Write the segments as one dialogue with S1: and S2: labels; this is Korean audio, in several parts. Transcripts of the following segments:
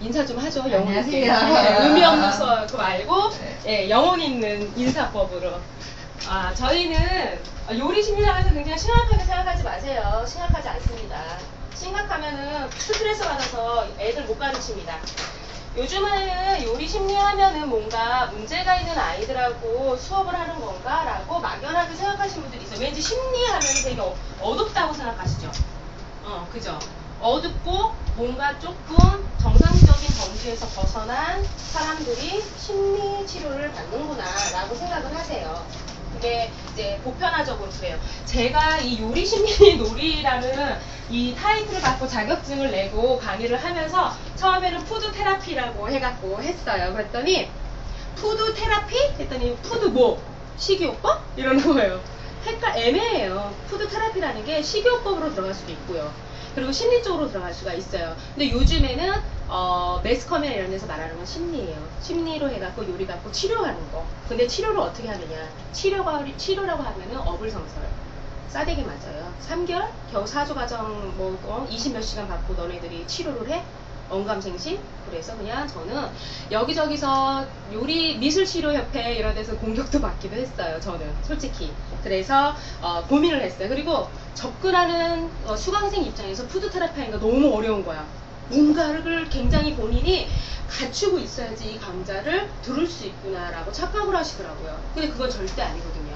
S1: 인사 좀 하죠. 영혼 있게.
S2: 안녕하세요.
S1: 의미 없는 거 말고 영혼 있는 인사법으로. 저희는 요리 심리학에서 굉장히 심각하게 생각하지 마세요. 심각하지 않습니다. 심각하면은 스트레스 받아서 애들 못 가르칩니다. 요즘에는 요리 심리 하면은 뭔가 문제가 있는 아이들하고 수업을 하는 건가? 라고 막연하게 생각하시는 분들이 있어요. 왠지 심리 하면 되게 어둡다고 생각하시죠? 그죠? 어둡고 뭔가 조금 정상적인 범주에서 벗어난 사람들이 심리 치료를 받는구나 라고 생각을 하세요. 그게 이제 보편화적으로 그래요. 제가 이 요리 심리 놀이라는 이 타이틀을 갖고 자격증을 내고 강의를 하면서 처음에는 푸드 테라피라고 해갖고 했어요. 그랬더니 푸드 테라피? 했더니 푸드 뭐? 식이요법? 이러는 거예요. 애매해요. 푸드 테라피라는 게 식이요법으로 들어갈 수도 있고요. 그리고 심리 쪽으로 들어갈 수가 있어요. 근데 요즘에는 매스컴이나 이런 데서 말하는 건 심리예요. 심리로 해갖고 요리 갖고 치료하는 거. 근데 치료를 어떻게 하느냐? 치료라고 하면은 어불성설. 싸대기 맞아요. 3개월? 겨우 사주과정 20몇 시간 받고 너네들이 치료를 해? 언감생심? 그래서 그냥 저는 여기저기서 요리 미술치료협회 이런 데서 공격도 받기도 했어요. 저는 솔직히. 그래서 고민을 했어요. 그리고 접근하는 수강생 입장에서 푸드테라피 하는 거 너무 어려운 거야. 뭔가를 굉장히 본인이 갖추고 있어야지 이 강좌를 들을 수 있구나라고 착각을 하시더라고요. 근데 그건 절대 아니거든요.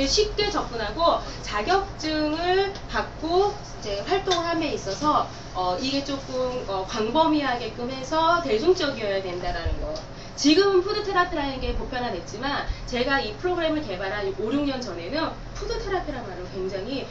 S1: 쉽게 접근하고 자격증을 받고 이제 활동함에 있어서 이게 조금 광범위하게끔 해서 대중적이어야 된다라는 거. 지금은 푸드테라피라는 게 보편화됐지만 제가 이 프로그램을 개발한 5, 6년 전에는 푸드테라피라는 말을 굉장히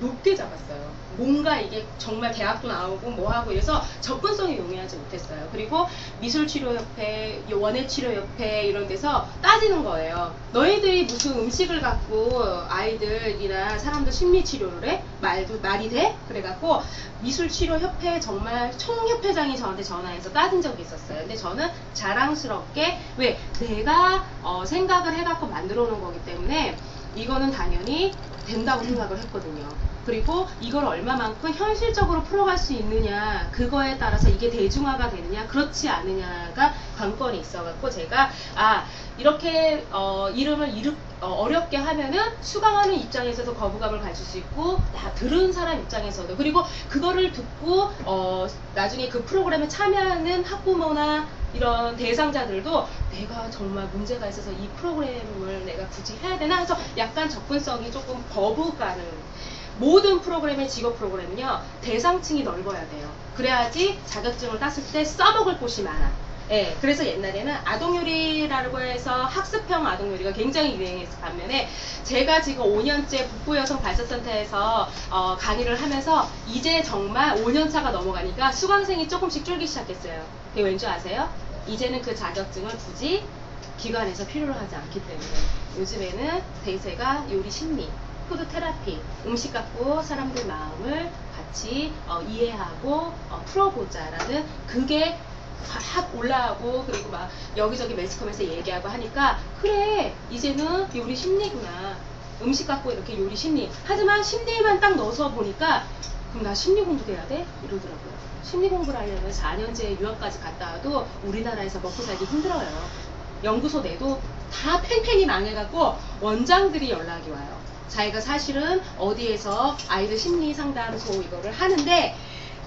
S1: 높게 잡았어요. 뭔가 이게 정말 대학도 나오고 뭐하고 이래서 접근성이 용이하지 못했어요. 그리고 미술치료협회, 원예치료협회 이런 데서 따지는 거예요. 너희들이 무슨 음식을 갖고 아이들이나 사람들 심리치료를 해? 말이 돼? 그래갖고 미술치료협회 정말 총협회장이 저한테 전화해서 따진 적이 있었어요. 근데 저는 자랑스럽게 왜? 내가 생각을 해갖고 만들어 놓은 거기 때문에 이거는 당연히 된다고 생각을 했거든요. 그리고 이걸 얼마만큼 현실적으로 풀어갈 수 있느냐, 그거에 따라서 이게 대중화가 되느냐 그렇지 않느냐가 관건이 있어갖고 제가 이렇게 이름을 어렵게 하면은 수강하는 입장에서도 거부감을 가질 수 있고 들은 사람 입장에서도, 그리고 그거를 듣고 나중에 그 프로그램에 참여하는 학부모나 이런 대상자들도 내가 정말 문제가 있어서 이 프로그램을 내가 굳이 해야 되나 해서 약간 접근성이 조금 거부가는. 모든 프로그램의 직업 프로그램은요 대상층이 넓어야 돼요. 그래야지 자격증을 땄을 때 써먹을 곳이 많아. 그래서 옛날에는 아동요리라고 해서 학습형 아동요리가 굉장히 유행했을 반면에 제가 지금 5년째 북부여성 발사센터에서 강의를 하면서 이제 정말 5년차가 넘어가니까 수강생이 조금씩 줄기 시작했어요. 그게 왠지 아세요? 이제는 그 자격증을 굳이 기관에서 필요로 하지 않기 때문에 요즘에는 대세가 요리 심리, 푸드 테라피, 음식 갖고 사람들 마음을 같이 이해하고 풀어보자라는 그게 확 올라가고, 그리고 막 여기저기 매스컴에서 얘기하고 하니까 그래 이제는 요리 심리구나, 음식 갖고 이렇게 요리 심리. 하지만 심리만 딱 넣어서 보니까 그럼 나 심리 공부도 해야 돼? 이러더라고요. 심리 공부를 하려면 4년제 유학까지 갔다 와도 우리나라에서 먹고 살기 힘들어요. 연구소 내도 다 팽팽히 망해갖고 원장들이 연락이 와요. 자기가 사실은 어디에서 아이들 심리 상담소 이거를 하는데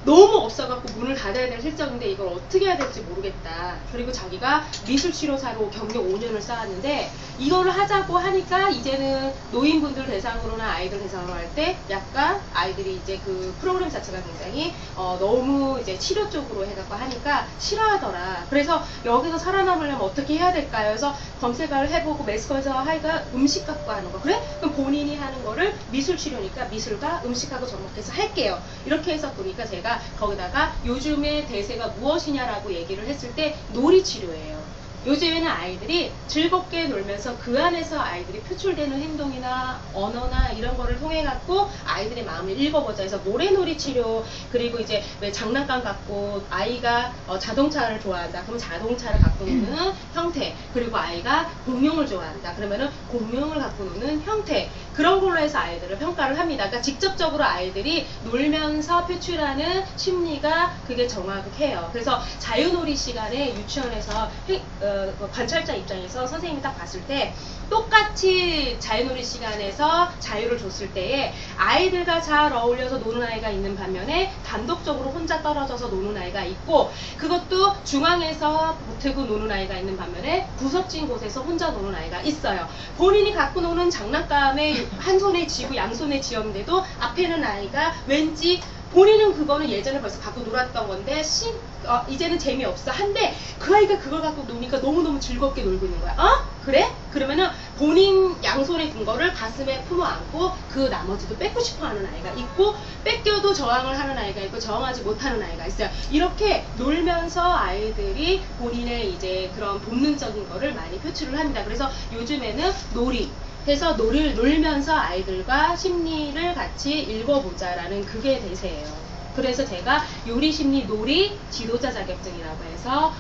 S1: 너무 없어갖고 문을 닫아야 될 실정인데 이걸 어떻게 해야 될지 모르겠다. 그리고 자기가 미술치료사로 경력 5년을 쌓았는데 이거를 하자고 하니까 이제는 노인분들 대상으로나 아이들 대상으로 할 때 약간 아이들이 이제 그 프로그램 자체가 굉장히 너무 이제 치료 쪽으로 해갖고 하니까 싫어하더라. 그래서 여기서 살아남으려면 어떻게 해야 될까요? 그래서 검색을 해보고 매스컴에서 하니까 음식 갖고 하는 거. 그래? 그럼 본인이 하는 거를 미술치료니까 미술과 음식하고 접목해서 할게요. 이렇게 해서 보니까 제가 거기다가 요즘의 대세가 무엇이냐라고 얘기를 했을 때 놀이치료예요. 요즘에는 아이들이 즐겁게 놀면서 그 안에서 아이들이 표출되는 행동이나 언어나 이런 거를 통해 갖고 아이들의 마음을 읽어보자 해서 모래놀이 치료, 그리고 이제 왜 장난감 갖고 아이가 자동차를 좋아한다 그럼 자동차를 갖고 노는 형태, 그리고 아이가 공룡을 좋아한다 그러면은 공룡을 갖고 노는 형태, 그런 걸로 해서 아이들을 평가를 합니다. 그러니까 직접적으로 아이들이 놀면서 표출하는 심리가 그게 정확해요. 그래서 자유놀이 시간에 유치원에서 관찰자 입장에서 선생님이 딱 봤을 때 똑같이 자유놀이 시간에서 자유를 줬을 때에 아이들과 잘 어울려서 노는 아이가 있는 반면에 단독적으로 혼자 떨어져서 노는 아이가 있고, 그것도 중앙에서 붙고 노는 아이가 있는 반면에 구석진 곳에서 혼자 노는 아이가 있어요. 본인이 갖고 노는 장난감에 한 손에 쥐고 양손에 쥐었는데도 앞에는 아이가 왠지 본인은 그거는 예전에 벌써 갖고 놀았던 건데 이제는 재미없어 한데 그 아이가 그걸 갖고 노니까 너무너무 즐겁게 놀고 있는 거야. 그래? 그러면은 본인 양손에 든 거를 가슴에 품어 안고 그 나머지도 뺏고 싶어 하는 아이가 있고, 뺏겨도 저항을 하는 아이가 있고 저항하지 못하는 아이가 있어요. 이렇게 놀면서 아이들이 본인의 이제 그런 본능적인 거를 많이 표출을 합니다. 그래서 요즘에는 놀이 해서 놀면서 아이들과 심리를 같이 읽어보자라는 그게 대세예요. 그래서 제가 요리심리 놀이 지도자 자격증이라고 해서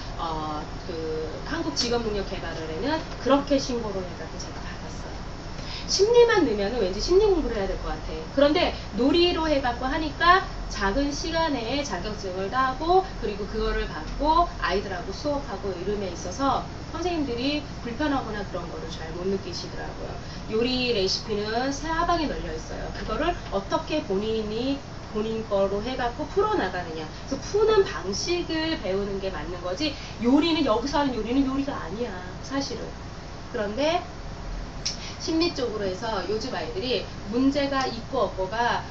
S1: 그 한국직업능력개발원에는 그렇게 신고를 해가지고 제가 받았어요. 심리만 넣으면 왠지 심리 공부를 해야 될 것 같아. 그런데 놀이로 해갖고 하니까 작은 시간에 자격증을 따고 그리고 그거를 갖고 아이들하고 수업하고 이름에 있어서 선생님들이 불편하거나 그런 거를 잘 못 느끼시더라고요. 요리 레시피는 사방에 널려 있어요. 그거를 어떻게 본인 거로 해갖고 풀어나가느냐. 그래서 푸는 방식을 배우는 게 맞는 거지, 요리는 여기서 하는 요리는 요리가 아니야, 사실은. 그런데 심리 쪽으로 해서 요즘 아이들이 문제가 있고 없고가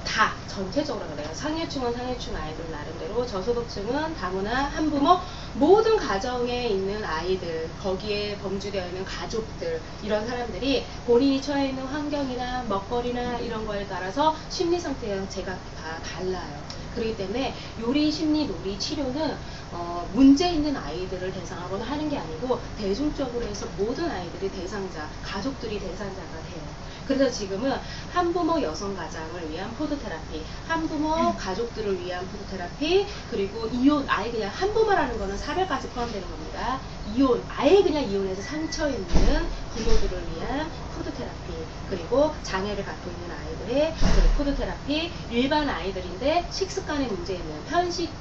S1: 다 전체적으로 그래요. 상류층은 상류층 아이들 나름대로, 저소득층은 다문화, 한부모, 모든 가정에 있는 아이들, 거기에 범주되어 있는 가족들, 이런 사람들이 본인이 처해 있는 환경이나 먹거리나 이런 거에 따라서 심리 상태가 제가 다 달라요. 그렇기 때문에 요리, 심리, 놀이, 치료는 문제 있는 아이들을 대상하거나 하는 게 아니고 대중적으로 해서 모든 아이들이 대상자, 가족들이 대상자가 돼요. 그래서 지금은 한부모 여성가장을 위한 푸드테라피, 한부모 가족들을 위한 푸드테라피, 그리고 이혼, 아예 그냥 한부모라는 거는 사별까지 포함되는 겁니다. 이혼, 아예 그냥 이혼해서 상처 있는 부모들을 위한 푸드테라피, 그리고 장애를 갖고 있는 아이들의 푸드테라피, 일반 아이들인데 식습관에 문제 있는 편식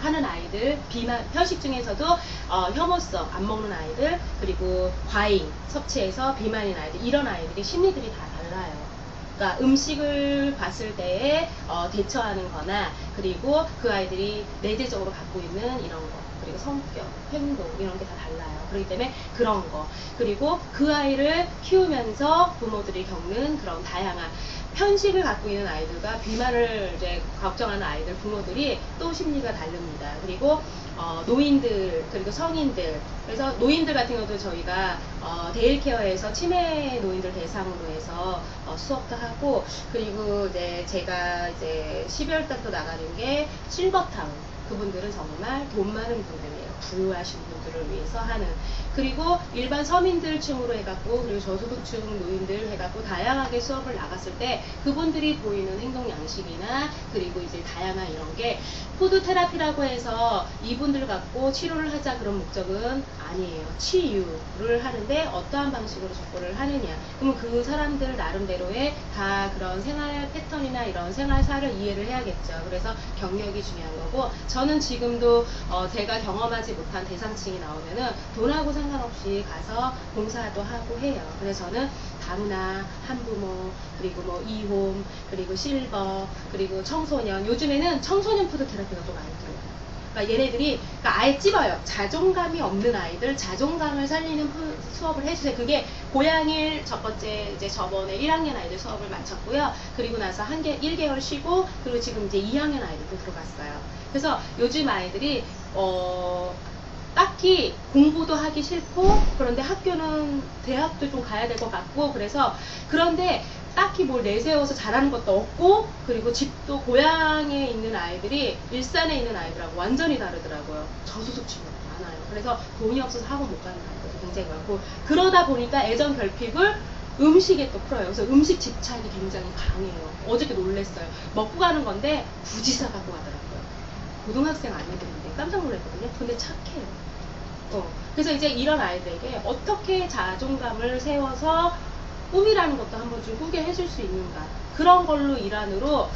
S1: 하는 아이들, 비만, 편식 중에서도 혐오성 안 먹는 아이들, 그리고 과잉 섭취해서 비만인 아이들, 이런 아이들이 심리들이 다 달라요. 그러니까 음식을 봤을 때에 대처하는 거나, 그리고 그 아이들이 내재적으로 갖고 있는 이런 거, 그리고 성격, 행동, 이런 게 다 달라요. 그렇기 때문에 그런 거, 그리고 그 아이를 키우면서 부모들이 겪는 그런 다양한 편식을 갖고 있는 아이들과 비만을 이제 걱정하는 아이들, 부모들이 또 심리가 다릅니다. 그리고 노인들, 그리고 성인들, 그래서 노인들 같은 경우도 저희가 데일케어에서 치매 노인들 대상으로 해서 수업도 하고, 그리고 이제 제가 이제 12월 달부터 나가는 게 실버타운, 그분들은 정말 돈 많은 분들이에요. 부유하신 분들을 위해서 하는. 그리고 일반 서민들층으로 해갖고, 그리고 저소득층 노인들 해갖고 다양하게 수업을 나갔을 때 그분들이 보이는 행동 양식이나, 그리고 이제 다양한 이런 게 푸드 테라피라고 해서 이분들 갖고 치료를 하자 그런 목적은 아니에요. 치유를 하는데 어떠한 방식으로 접근을 하느냐. 그러면 그 사람들 나름대로의 다 그런 생활 패턴이나 이런 생활사를 이해를 해야겠죠. 그래서 경력이 중요한 거고, 저는 지금도 제가 경험하지 못한 대상층이 나오면은 돈하고 상관없이 가서 봉사도 하고 해요. 그래서 저는 다문화, 한부모, 그리고 뭐 이혼, 그리고 실버, 그리고 청소년, 요즘에는 청소년 푸드 테라피가 또 많이 들어요. 그러니까 얘네들이 그러니까 아예 찝어요. 자존감이 없는 아이들, 자존감을 살리는 수업을 해주세요. 그게 고양일 첫 번째, 이제 저번에 1학년 아이들 수업을 마쳤고요. 그리고 나서 1개월 쉬고, 그리고 지금 이제 2학년 아이들도 들어갔어요. 그래서 요즘 아이들이 딱히 공부도 하기 싫고, 그런데 학교는 대학도 좀 가야 될 것 같고, 그래서 그런데 딱히 뭘 내세워서 잘하는 것도 없고, 그리고 집도 고향에 있는 아이들이 일산에 있는 아이들하고 완전히 다르더라고요. 저소득층이 많아요. 그래서 돈이 없어서 학원 못 가는 아이들도 굉장히 많고, 그러다 보니까 애정 결핍을 음식에 또 풀어요. 그래서 음식 집착이 굉장히 강해요. 어저께 놀랬어요. 먹고 가는 건데 굳이 사갖고 가더라고요. 고등학생 아이들인데 깜짝 놀랐거든요. 근데 착해요. 그래서 이제 이런 아이들에게 어떻게 자존감을 세워서 꿈이라는 것도 한번 좀 꾸게 해줄 수 있는가, 그런 걸로 일환으로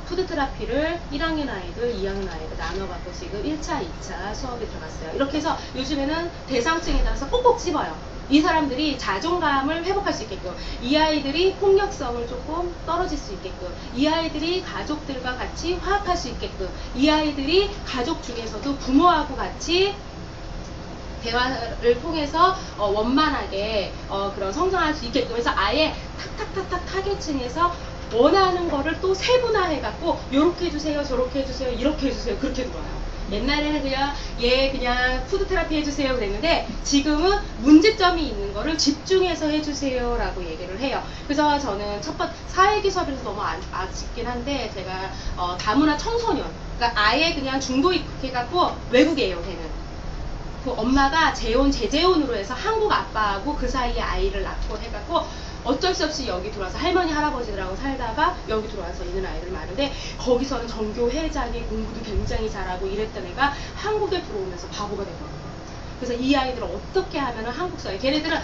S1: 푸드 테라피를 1학년 아이들, 2학년 아이들 나눠갖고 지금 1차, 2차 수업에 들어갔어요. 이렇게 해서 요즘에는 대상층에 따라서 꼭꼭 집어요. 이 사람들이 자존감을 회복할 수 있게끔, 이 아이들이 폭력성을 조금 떨어질 수 있게끔, 이 아이들이 가족들과 같이 화합할 수 있게끔, 이 아이들이 가족 중에서도 부모하고 같이 대화를 통해서 원만하게 그런 성장할 수 있게끔 해서 아예 탁탁탁탁 타겟층에서 원하는 거를 또 세분화해갖고 요렇게 해주세요, 저렇게 해주세요, 이렇게 해주세요, 그렇게 들어와요. 옛날에는 그냥 그냥 푸드 테라피 해주세요 그랬는데, 지금은 문제점이 있는 거를 집중해서 해주세요 라고 얘기를 해요. 그래서 저는 첫 번째 사회기 수업에서 너무 아쉽긴 한데, 제가 다문화 청소년, 그러니까 아예 그냥 중도 입학해갖고 외국이에요 걔는. 그 엄마가 재재혼으로 해서 한국 아빠하고 그 사이에 아이를 낳고 해갖고 어쩔 수 없이 여기 들어와서 할머니 할아버지들하고 살다가 여기 들어와서 있는 아이들 많은데, 거기서는 전교 회장이 공부도 굉장히 잘하고 이랬던 애가 한국에 들어오면서 바보가 되거든요. 그래서 이 아이들을 어떻게 하면 한국 사회, 걔네들은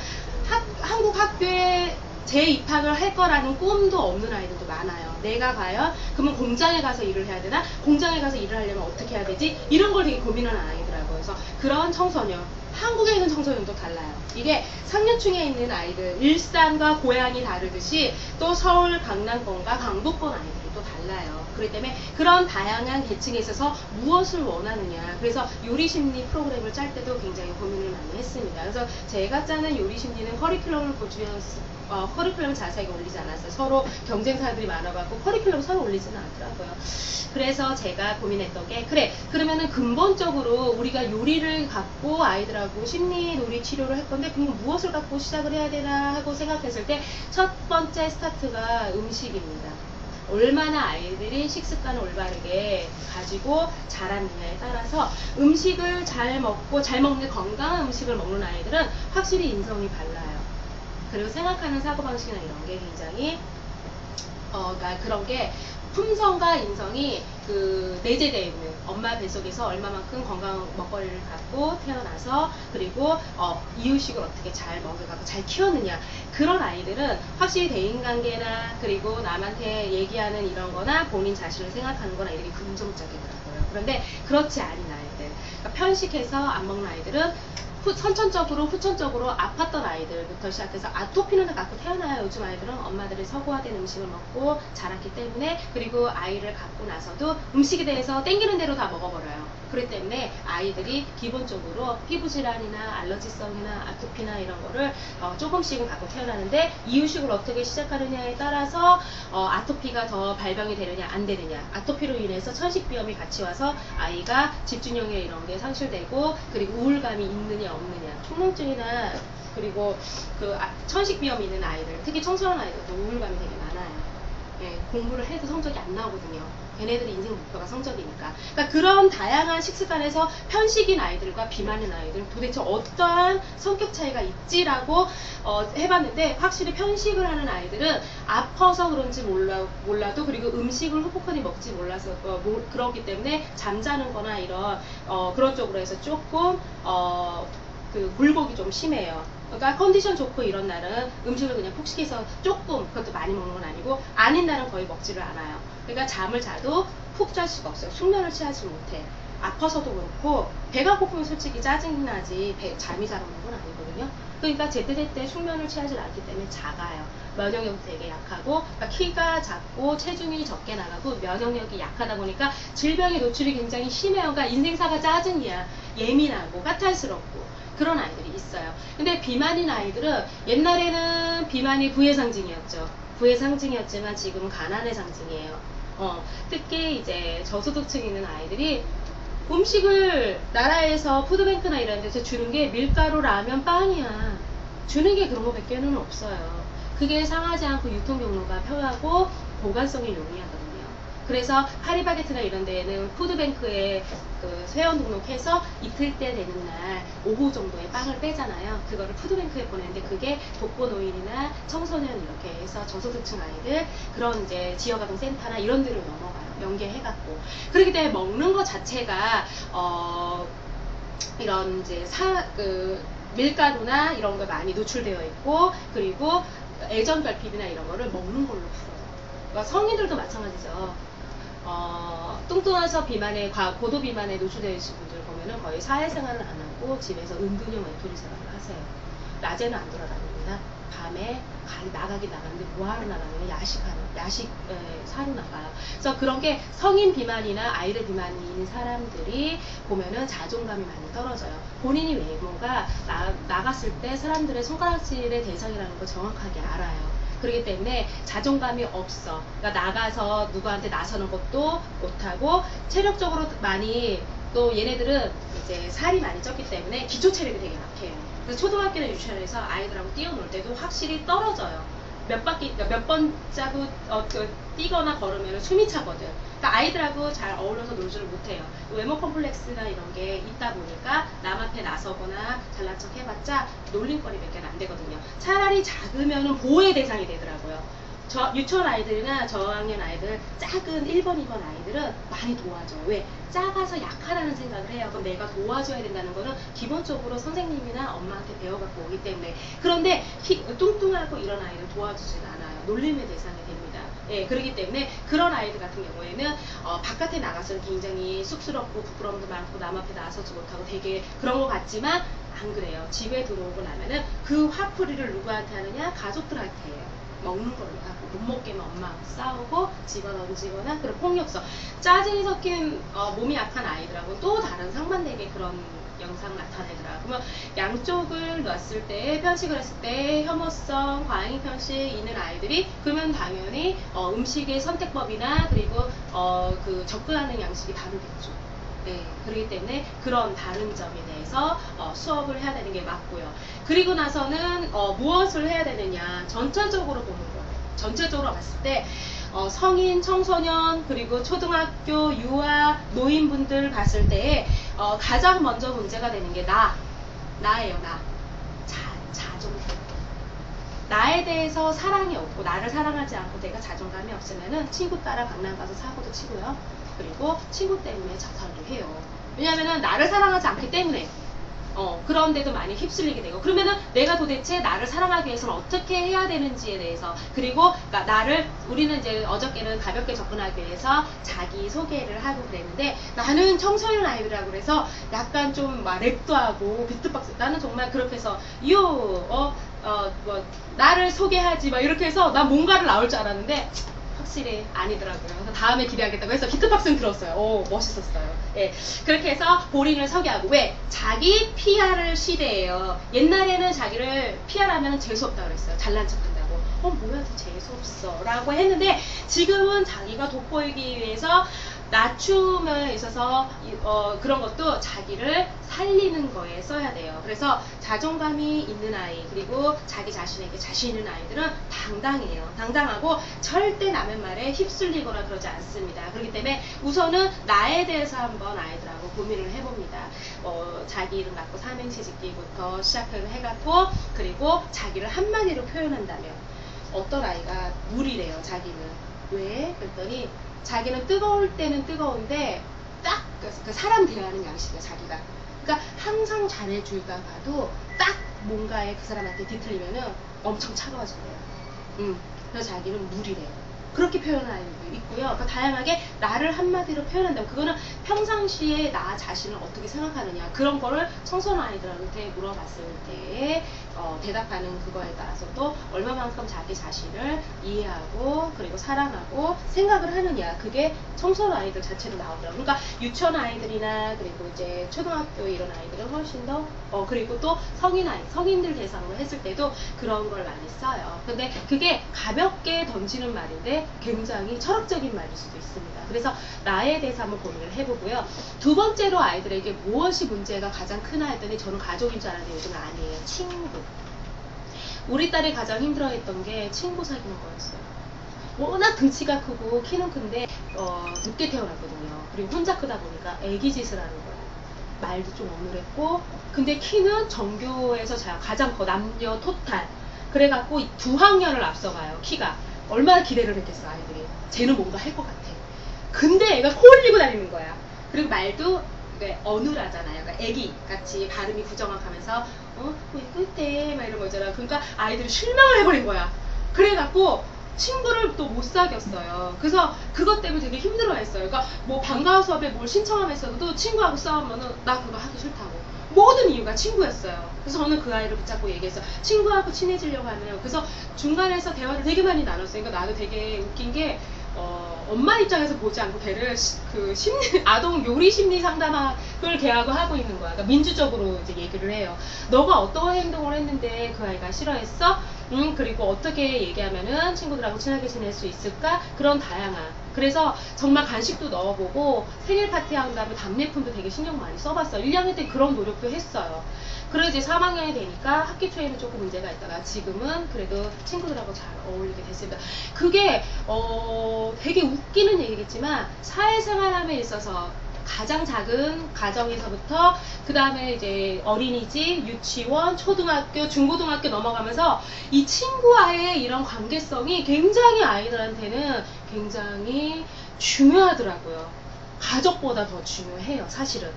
S1: 한국 학교에 재입학을 할 거라는 꿈도 없는 아이들도 많아요. 내가 과연 그러면 공장에 가서 일을 해야 되나? 공장에 가서 일을 하려면 어떻게 해야 되지? 이런 걸 되게 고민하는 아이더라고요. 그래서 그런 청소년, 한국에 있는 청소년도 달라요. 이게 상류층에 있는 아이들, 일산과 고향이 다르듯이 또 서울, 강남권과 강북권 아이들이 또 달라요. 그렇기 때문에 그런 다양한 계층에 있어서 무엇을 원하느냐. 그래서 요리심리 프로그램을 짤 때도 굉장히 고민을 많이 했습니다. 그래서 제가 짜는 요리심리는 커리큘럼을 커리큘럼을 자세하게 올리지 않았어요. 서로 경쟁사들이 많아갖고 커리큘럼을 서로 올리지는 않더라고요. 그래서 제가 고민했던 게, 그래 그러면은 근본적으로 우리가 요리를 갖고 아이들하고 심리 놀이 치료를 할 건데, 그럼 무엇을 갖고 시작을 해야 되나 하고 생각했을 때 첫 번째 스타트가 음식입니다. 얼마나 아이들이 식습관을 올바르게 가지고 자랐느냐에 따라서 음식을 잘 먹고, 잘 먹는 건강한 음식을 먹는 아이들은 확실히 인성이 발라요. 그리고 생각하는 사고방식이나 이런 게 굉장히 그러니까 그런 게 품성과 인성이 내재되어 있는, 엄마 뱃속에서 얼마만큼 건강한 먹거리를 갖고 태어나서, 그리고 이유식을 어떻게 잘 먹여가고 잘 키웠느냐, 그런 아이들은 확실히 대인관계나 그리고 남한테 얘기하는 이런 거나 본인 자신을 생각하는 거나 이렇게 긍정적이더라고요. 그런데 그렇지 않은 아이들, 그러니까 편식해서 안 먹는 아이들은 후천적으로 아팠던 아이들부터 시작해서 아토피는 갖고 태어나요. 요즘 아이들은 엄마들이 서구화된 음식을 먹고 자랐기 때문에, 그리고 아이를 갖고 나서도 음식에 대해서 땡기는 대로 다 먹어버려요. 그렇기 때문에 아이들이 기본적으로 피부질환이나 알러지성이나 아토피나 이런 거를 조금씩은 갖고 태어나는데, 이유식을 어떻게 시작하느냐에 따라서 아토피가 더 발병이 되느냐 안 되느냐, 아토피로 인해서 천식비염이 같이 와서 아이가 집중력에 이런 게 상실되고, 그리고 우울감이 있느냐 없느냐, 충농증이나 그리고 천식비염이 있는 아이들, 특히 청소년 아이들도 우울감이 되게 많아요. 예, 공부를 해도 성적이 안 나오거든요. 걔네들이 인생 목표가 성적이니까. 그러니까 그런 다양한 식습관에서 편식인 아이들과 비만인 아이들 도대체 어떠한 성격 차이가 있지라고 해봤는데, 확실히 편식을 하는 아이들은 아파서 그런지 몰라도, 그리고 음식을 후폭하니 먹지 몰라서 그렇기 때문에 잠자는 거나 이런 그런 쪽으로 해서 조금 굴곡이 좀 심해요. 그러니까 컨디션 좋고 이런 날은 음식을 그냥 폭식해서 조금, 그것도 많이 먹는 건 아니고, 아닌 날은 거의 먹지를 않아요. 그러니까 잠을 자도 푹 잘 수가 없어요. 숙면을 취하지 못해. 아파서도 그렇고, 배가 고프면 솔직히 짜증이 나지 잠이 잘 오는 건 아니거든요. 그러니까 제때제때 숙면을 취하지 않기 때문에 작아요. 면역력도 되게 약하고, 그러니까 키가 작고 체중이 적게 나가고 면역력이 약하다 보니까 질병의 노출이 굉장히 심해요. 그러니까 인생사가 짜증이야. 예민하고 까탈스럽고 그런 아이들이 있어요. 근데 비만인 아이들은, 옛날에는 비만이 부의 상징이었죠. 부의 상징이었지만 지금은 가난의 상징이에요. 특히 이제 저소득층에 있는 아이들이 음식을 나라에서 푸드뱅크나 이런 데서 주는 게 밀가루, 라면, 빵이야. 주는 게 그런 거밖에는 없어요. 그게 상하지 않고 유통 경로가 편하고 보관성이 용이하거든요. 그래서 파리바게트나 이런 데에는 푸드뱅크에 그 회원 등록해서 이틀 때 되는 날 오후 정도에 빵을 빼잖아요. 그거를 푸드뱅크에 보내는데 그게 독거노인이나 청소년 이렇게 해서 저소득층 아이들 그런 이제 지역아동 센터나 이런 데로 넘어가요. 연계해갖고. 그렇기 때문에 먹는 것 자체가 이런 이제 밀가루나 이런 거 많이 노출되어 있고, 그리고 애정 결핍이나 이런 거를 먹는 걸로 풀어요. 그러니까 성인들도 마찬가지죠. 뚱뚱해서 고도 비만에 노출되어 있는 분들 보면은 거의 사회생활을 안 하고 집에서 은근형 외톨이 생활을 하세요. 낮에는 안 돌아다닙니다. 밤에 나가긴 나가는데 뭐하러 나가냐면 야식 사러 나가요. 그래서 그런 게 성인 비만이나 아이들 비만이 있는 사람들이 보면은 자존감이 많이 떨어져요. 본인이 외모가 나갔을 때 사람들의 손가락질의 대상이라는 걸 정확하게 알아요. 그렇기 때문에 자존감이 없어. 그러니까 나가서 누구한테 나서는 것도 못하고, 체력적으로 많이, 또 얘네들은 이제 살이 많이 쪘기 때문에 기초 체력이 되게 약해요. 그래서 초등학교나 유치원에서 아이들하고 뛰어놀 때도 확실히 떨어져요. 몇 번 짜고 뛰거나 걸으면 숨이 차거든. 그러니까 아이들하고 잘 어울려서 놀지를 못해요. 외모 컴플렉스나 이런 게 있다 보니까 남 앞에 나서거나 잘난 척 해봤자 놀림거리밖에 안 되거든요. 차라리 작으면 보호의 대상이 되더라고요. 유치원 아이들이나 저학년 아이들, 작은 1번, 2번 아이들은 많이 도와줘요. 왜? 작아서 약하다는 생각을 해요. 그럼 내가 도와줘야 된다는 거는 기본적으로 선생님이나 엄마한테 배워갖고 오기 때문에. 그런데 뚱뚱하고 이런 아이들 도와주진 않아요. 놀림의 대상이 됩니다. 예, 그렇기 때문에 그런 아이들 같은 경우에는 바깥에 나가서 굉장히 쑥스럽고 부끄러움도 많고 남 앞에 나서지 못하고 되게 그런 것 같지만 안 그래요. 집에 들어오고 나면은 그 화풀이를 누구한테 하느냐? 가족들한테 해요. 먹는 걸로 하고, 못 먹게 하면 엄마하고 싸우고 집어던지거나 그런 폭력성, 짜증이 섞인 몸이 약한 아이들하고 또 다른 상반되게 그런 영상 나타내더라. 그러면 양쪽을 놨을 때, 편식을 했을 때 혐오성, 과잉 편식 있는 아이들이, 그러면 당연히 음식의 선택법이나 그리고 그 접근하는 양식이 다르겠죠. 네, 그렇기 때문에 그런 다른 점에 대해서 수업을 해야 되는 게 맞고요. 그리고 나서는 무엇을 해야 되느냐, 전체적으로 보는 거예요. 전체적으로 봤을 때 성인, 청소년, 그리고 초등학교, 유아, 노인분들 봤을 때 가장 먼저 문제가 되는 게 나예요. 자존감. 나에 대해서 사랑이 없고, 나를 사랑하지 않고 내가 자존감이 없으면은 친구 따라 강남 가서 사고도 치고요. 그리고 친구 때문에 자살도 해요. 왜냐면은 나를 사랑하지 않기 때문에. 그런데도 많이 휩쓸리게 되고, 그러면은 내가 도대체 나를 사랑하기 위해서는 어떻게 해야 되는지에 대해서, 그리고 그러니까 우리는 이제 어저께는 가볍게 접근하기 위해서 자기 소개를 하고 그랬는데, 나는 청소년 아이들이라고 그래서 약간 좀 막 랩도 하고 비트박스, 나는 정말 그렇게 해서 나를 소개하지 막 이렇게 해서 난 뭔가를 나올 줄 알았는데 확실히 아니더라고요. 그래서 다음에 기대하겠다고 해서 비트박스는 들었어요. 오, 멋있었어요. 예, 그렇게 해서 본인을 소개하고, 왜? 자기 PR을 시대예요. 옛날에는 자기를 PR하면 재수없다고 그랬어요. 잘난 척한다고. 뭐야, 재수없어 라고 했는데, 지금은 자기가 돋보이기 위해서 낮춤에 있어서 그런 것도 자기를 살리는 거에 써야 돼요. 그래서 자존감이 있는 아이, 그리고 자기 자신에게 자신 있는 아이들은 당당해요. 당당하고 절대 남의 말에 휩쓸리거나 그러지 않습니다. 그렇기 때문에 우선은 나에 대해서 한번 아이들하고 고민을 해봅니다. 자기 이름 갖고 삼행시 짓기부터 시작을 해갖고, 그리고 자기를 한마디로 표현한다면, 어떤 아이가 물이래요. 자기는. 왜? 그랬더니 자기는 뜨거울 때는 뜨거운데 딱 그 사람 대하는 양식이야, 자기가. 그러니까 항상 잘해줄까 봐도 딱 뭔가에 그 사람한테 뒤틀리면은 엄청 차가워진대요. 그래서 자기는 물이래요. 그렇게 표현하는 아이도 있고요. 그러니까 다양하게 나를 한마디로 표현한다면, 그거는 평상시에 나 자신을 어떻게 생각하느냐, 그런 거를 청소년 아이들한테 물어봤을 때 대답하는 그거에 따라서 또 얼마만큼 자기 자신을 이해하고 그리고 사랑하고 생각을 하느냐, 그게 청소년 아이들 자체로 나오더라고요. 그러니까 유치원 아이들이나 그리고 이제 초등학교 이런 아이들은 훨씬 더 그리고 또 성인들 대상으로 했을 때도 그런 걸 많이 써요. 근데 그게 가볍게 던지는 말인데 굉장히 철학적인 말일 수도 있습니다. 그래서 나에 대해서 한번 고민을 해보고요. 두 번째로 아이들에게 무엇이 문제가 가장 크나 했더니, 저는 가족인 줄 알았는데 요즘은 아니에요. 친구. 우리 딸이 가장 힘들어했던 게 친구 사귀는 거였어요. 워낙 등치가 크고 키는 큰데 늦게 태어났거든요. 그리고 혼자 크다 보니까 애기짓을 하는 거예요. 말도 좀 어눌했고, 근데 키는 전교에서 가장 커, 남녀 토탈. 그래갖고 2학년을 앞서가요. 키가. 얼마나 기대를 했겠어, 아이들이. 쟤는 뭔가 할 것 같아. 근데 애가 코 흘리고 다니는 거야. 그리고 말도 어눌하잖아요. 그러니까 애기 같이 발음이 부정확하면서 이끌 막 이런 거 있잖아. 그러니까 아이들이 실망을 해버린 거야. 그래갖고 친구를 또 못 사귀었어요. 그래서 그것 때문에 되게 힘들어했어요. 그러니까 뭐 방과후 수업에 뭘 신청하면서도 친구하고 싸우면은 나 그거 하기 싫다고. 모든 이유가 친구였어요. 그래서 저는 그 아이를 붙잡고 얘기했어요. 친구하고 친해지려고 하면. 그래서 중간에서 대화를 되게 많이 나눴어요. 그러니까 나도 되게 웃긴 게 엄마 입장에서 보지 않고 걔를 아동 요리 심리 상담학을 걔하고 하고 있는 거야. 그러니까 민주적으로 이제 얘기를 해요. 너가 어떤 행동을 했는데 그 아이가 싫어했어? 그리고 어떻게 얘기하면은 친구들하고 친하게 지낼 수 있을까? 그런 다양한. 그래서 정말 간식도 넣어보고 생일 파티 한다면 답례품도 되게 신경 많이 써봤어요. 1학년 때 그런 노력도 했어요. 그래 이제 3학년이 되니까 학기 초에는 조금 문제가 있다가 지금은 그래도 친구들하고 잘 어울리게 됐습니다. 그게 되게 웃기는 얘기겠지만 사회생활함에 있어서 가장 작은 가정에서부터 그 다음에 이제 어린이집, 유치원, 초등학교, 중고등학교 넘어가면서 이 친구와의 이런 관계성이 굉장히 아이들한테는 굉장히 중요하더라고요. 가족보다 더 중요해요, 사실은.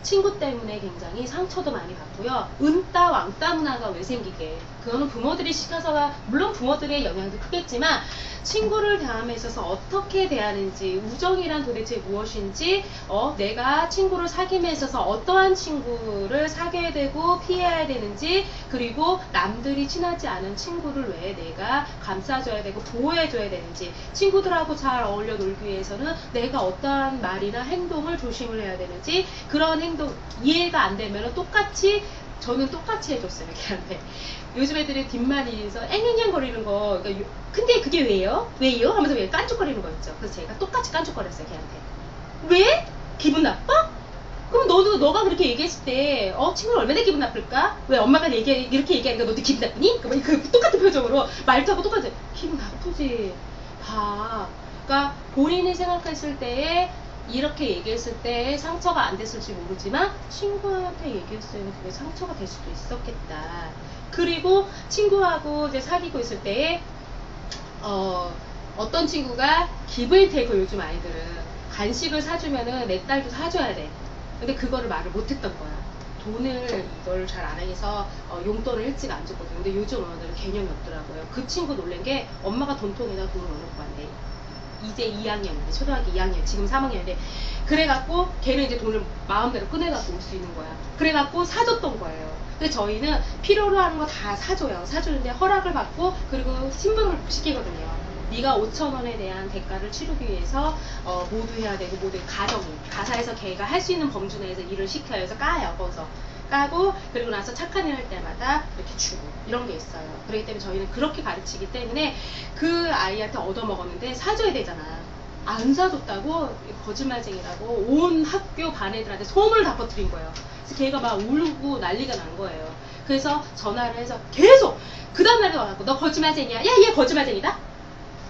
S1: 친구 때문에 굉장히 상처도 많이 받고요. 은따 왕따 문화가 왜 생기게, 그거는 부모들이 시켜서가, 물론 부모들의 영향도 크겠지만 친구를 대함에 있어서 어떻게 대하는지, 우정이란 도대체 무엇인지, 내가 친구를 사귐에 있어서 어떠한 친구를 사귀어야 되고 피해야 되는지, 그리고 남들이 친하지 않은 친구를 왜 내가 감싸줘야 되고 보호해줘야 되는지, 친구들하고 잘 어울려 놀기 위해서는 내가 어떠한 말이나 행동을 조심을 해야 되는지, 그런 행동 이해가 안 되면 저는 똑같이 해줬어요, 걔한테. 요즘 애들이 뒷말이서 앵앵앵 거리는 거, 그러니까 근데 그게 왜요? 왜요? 하면서 왜 깐죽거리는 거 있죠. 그래서 제가 똑같이 깐죽거렸어요, 걔한테. 왜? 기분 나빠? 그럼 너가 그렇게 얘기했을 때, 친구는 얼마나 기분 나쁠까? 왜 엄마가 이렇게 얘기하니까 너도 기분 나쁘니? 그 똑같은 표정으로 말투하고 똑같이, 기분 나쁘지. 봐. 그러니까 본인이 생각했을 때에 이렇게 얘기했을 때 상처가 안 됐을지 모르지만 친구한테 얘기했으면 그게 상처가 될 수도 있었겠다. 그리고 친구하고 이제 사귀고 있을 때에 어떤 친구가 기브앤테이크, 요즘 아이들은 간식을 사주면은 내 딸도 사줘야 돼. 근데 그거를 말을 못했던 거야. 돈을 이걸 잘 안 해서 용돈을 일찍 안 줬거든요. 근데 요즘 엄마들은 개념이 없더라고요. 그 친구 놀란 게 엄마가 돈통에다 돈을 넣어놓고 왔네. 이제 2학년인데, 초등학교 2학년, 지금 3학년인데, 그래갖고 걔는 이제 돈을 마음대로 꺼내갖고 올 수 있는 거야. 그래갖고 사줬던 거예요. 근데 저희는 필요로 하는 거 다 사줘요. 사주는데 허락을 받고, 그리고 신분을 시키거든요. 네가 5,000원에 대한 대가를 치르기 위해서 모두 해야 되고, 모두 가사에서 걔가 할 수 있는 범주 내에서 일을 시켜요. 그래서 까요, 거기서. 까고, 그리고 나서 착한 일 할 때마다 이렇게 주고, 이런 게 있어요. 그렇기 때문에 저희는 그렇게 가르치기 때문에 그 아이한테 얻어먹었는데 사줘야 되잖아. 안 사줬다고 거짓말쟁이라고 온 학교 반 애들한테 소문을 다 퍼뜨린 거예요. 그래서 걔가 막 울고 난리가 난 거예요. 그래서 전화를 해서 계속 그 다음날에 와갖고 너 거짓말쟁이야? 야, 얘 거짓말쟁이다?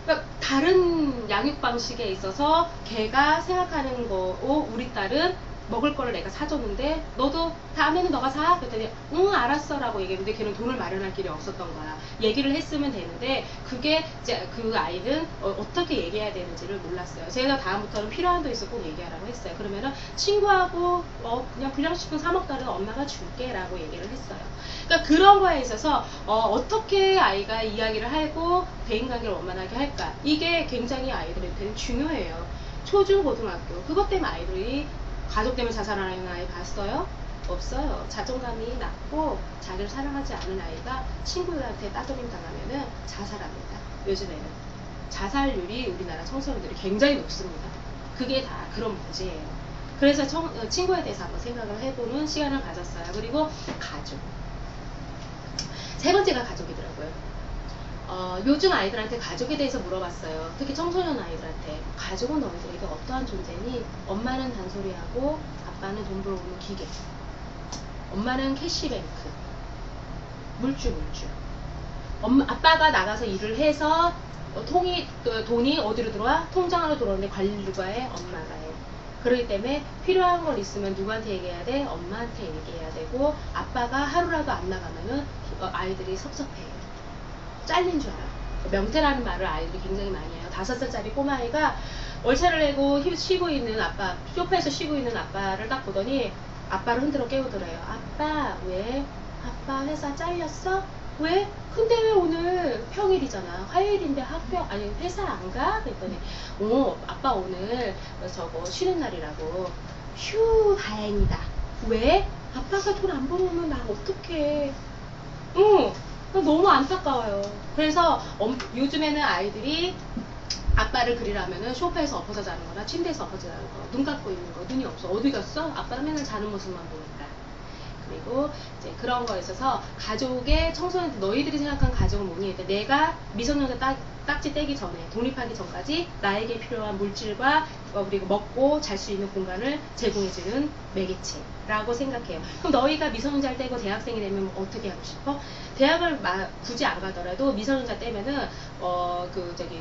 S1: 그러니까 다른 양육 방식에 있어서 걔가 생각하는 거고, 우리 딸은 먹을 거를 내가 사줬는데 너도 다음에는 너가 사? 그랬더니 응 알았어 라고 얘기했는데 걔는 돈을 마련할 길이 없었던 거야. 얘기를 했으면 되는데 그게 이제 그 아이는 어떻게 얘기해야 되는지를 몰랐어요. 제가 다음부터는 필요한 도 있어 꼭 얘기하라고 했어요. 그러면은 친구하고 그냥 불량식품 사 먹다는 엄마가 줄게 라고 얘기를 했어요. 그러니까 그런 거에 있어서 어떻게 아이가 이야기를 하고 대인관계를 원만하게 할까, 이게 굉장히 아이들한테는 중요해요. 초중 고등학교 그것 때문에 아이들이 가족 때문에 자살하는 아이 봤어요? 없어요. 자존감이 낮고 자기를 사랑하지 않은 아이가 친구들한테 따돌림 당하면은 자살합니다. 요즘에는 자살률이 우리나라 청소년들이 굉장히 높습니다. 그게 다 그런 문제예요. 그래서 친구에 대해서 한번 생각을 해보는 시간을 가졌어요. 그리고 가족. 세 번째가 가족이더라고요. 요즘 아이들한테 가족에 대해서 물어봤어요. 특히 청소년 아이들한테. 가족은 너희들에게 어떠한 존재니? 엄마는 잔소리하고 아빠는 돈 벌어오는 기계, 엄마는 캐시뱅크, 물주. 아빠가 나가서 일을 해서 돈이 어디로 들어와? 통장으로 들어오는데 관리를 누가 해? 엄마가 해. 그렇기 때문에 필요한 걸 있으면 누구한테 얘기해야 돼? 엄마한테 얘기해야 되고, 아빠가 하루라도 안 나가면은 아이들이 섭섭해요. 잘린 줄 알아요. 명태라는 말을 아이들이 굉장히 많이 해요. 5살짜리 꼬마아이가 월차를 내고 쉬고 있는 아빠, 소파에서 쉬고 있는 아빠를 딱 보더니 아빠를 흔들어 깨우더래요. 아빠, 왜? 아빠 회사 잘렸어? 왜? 근데 왜 오늘 평일이잖아. 화요일인데 아니 회사 안 가? 그랬더니 아빠 오늘 저거 쉬는 날이라고. 휴, 다행이다. 왜? 아빠가 돈 안 벌어오면 나 어떡해. 너무 안타까워요. 그래서 요즘에는 아이들이 아빠를 그리려면은 소파에서 엎어져 자는 거나 침대에서 엎어져 자는 거, 눈 감고 있는 거, 눈이 없어. 어디 갔어? 아빠는 맨날 자는 모습만 보니까. 그리고 이제 그런 거에 있어서 가족의 청소년, 너희들이 생각한 가족은 뭐니? 내가 미성년자 딱지 떼기 전에, 독립하기 전까지 나에게 필요한 물질과 그리고 먹고 잘 수 있는 공간을 제공해주는 매개체라고 생각해요. 그럼 너희가 미성년자를 떼고 대학생이 되면 어떻게 하고 싶어? 대학을 굳이 안 가더라도 미성년자 떼면은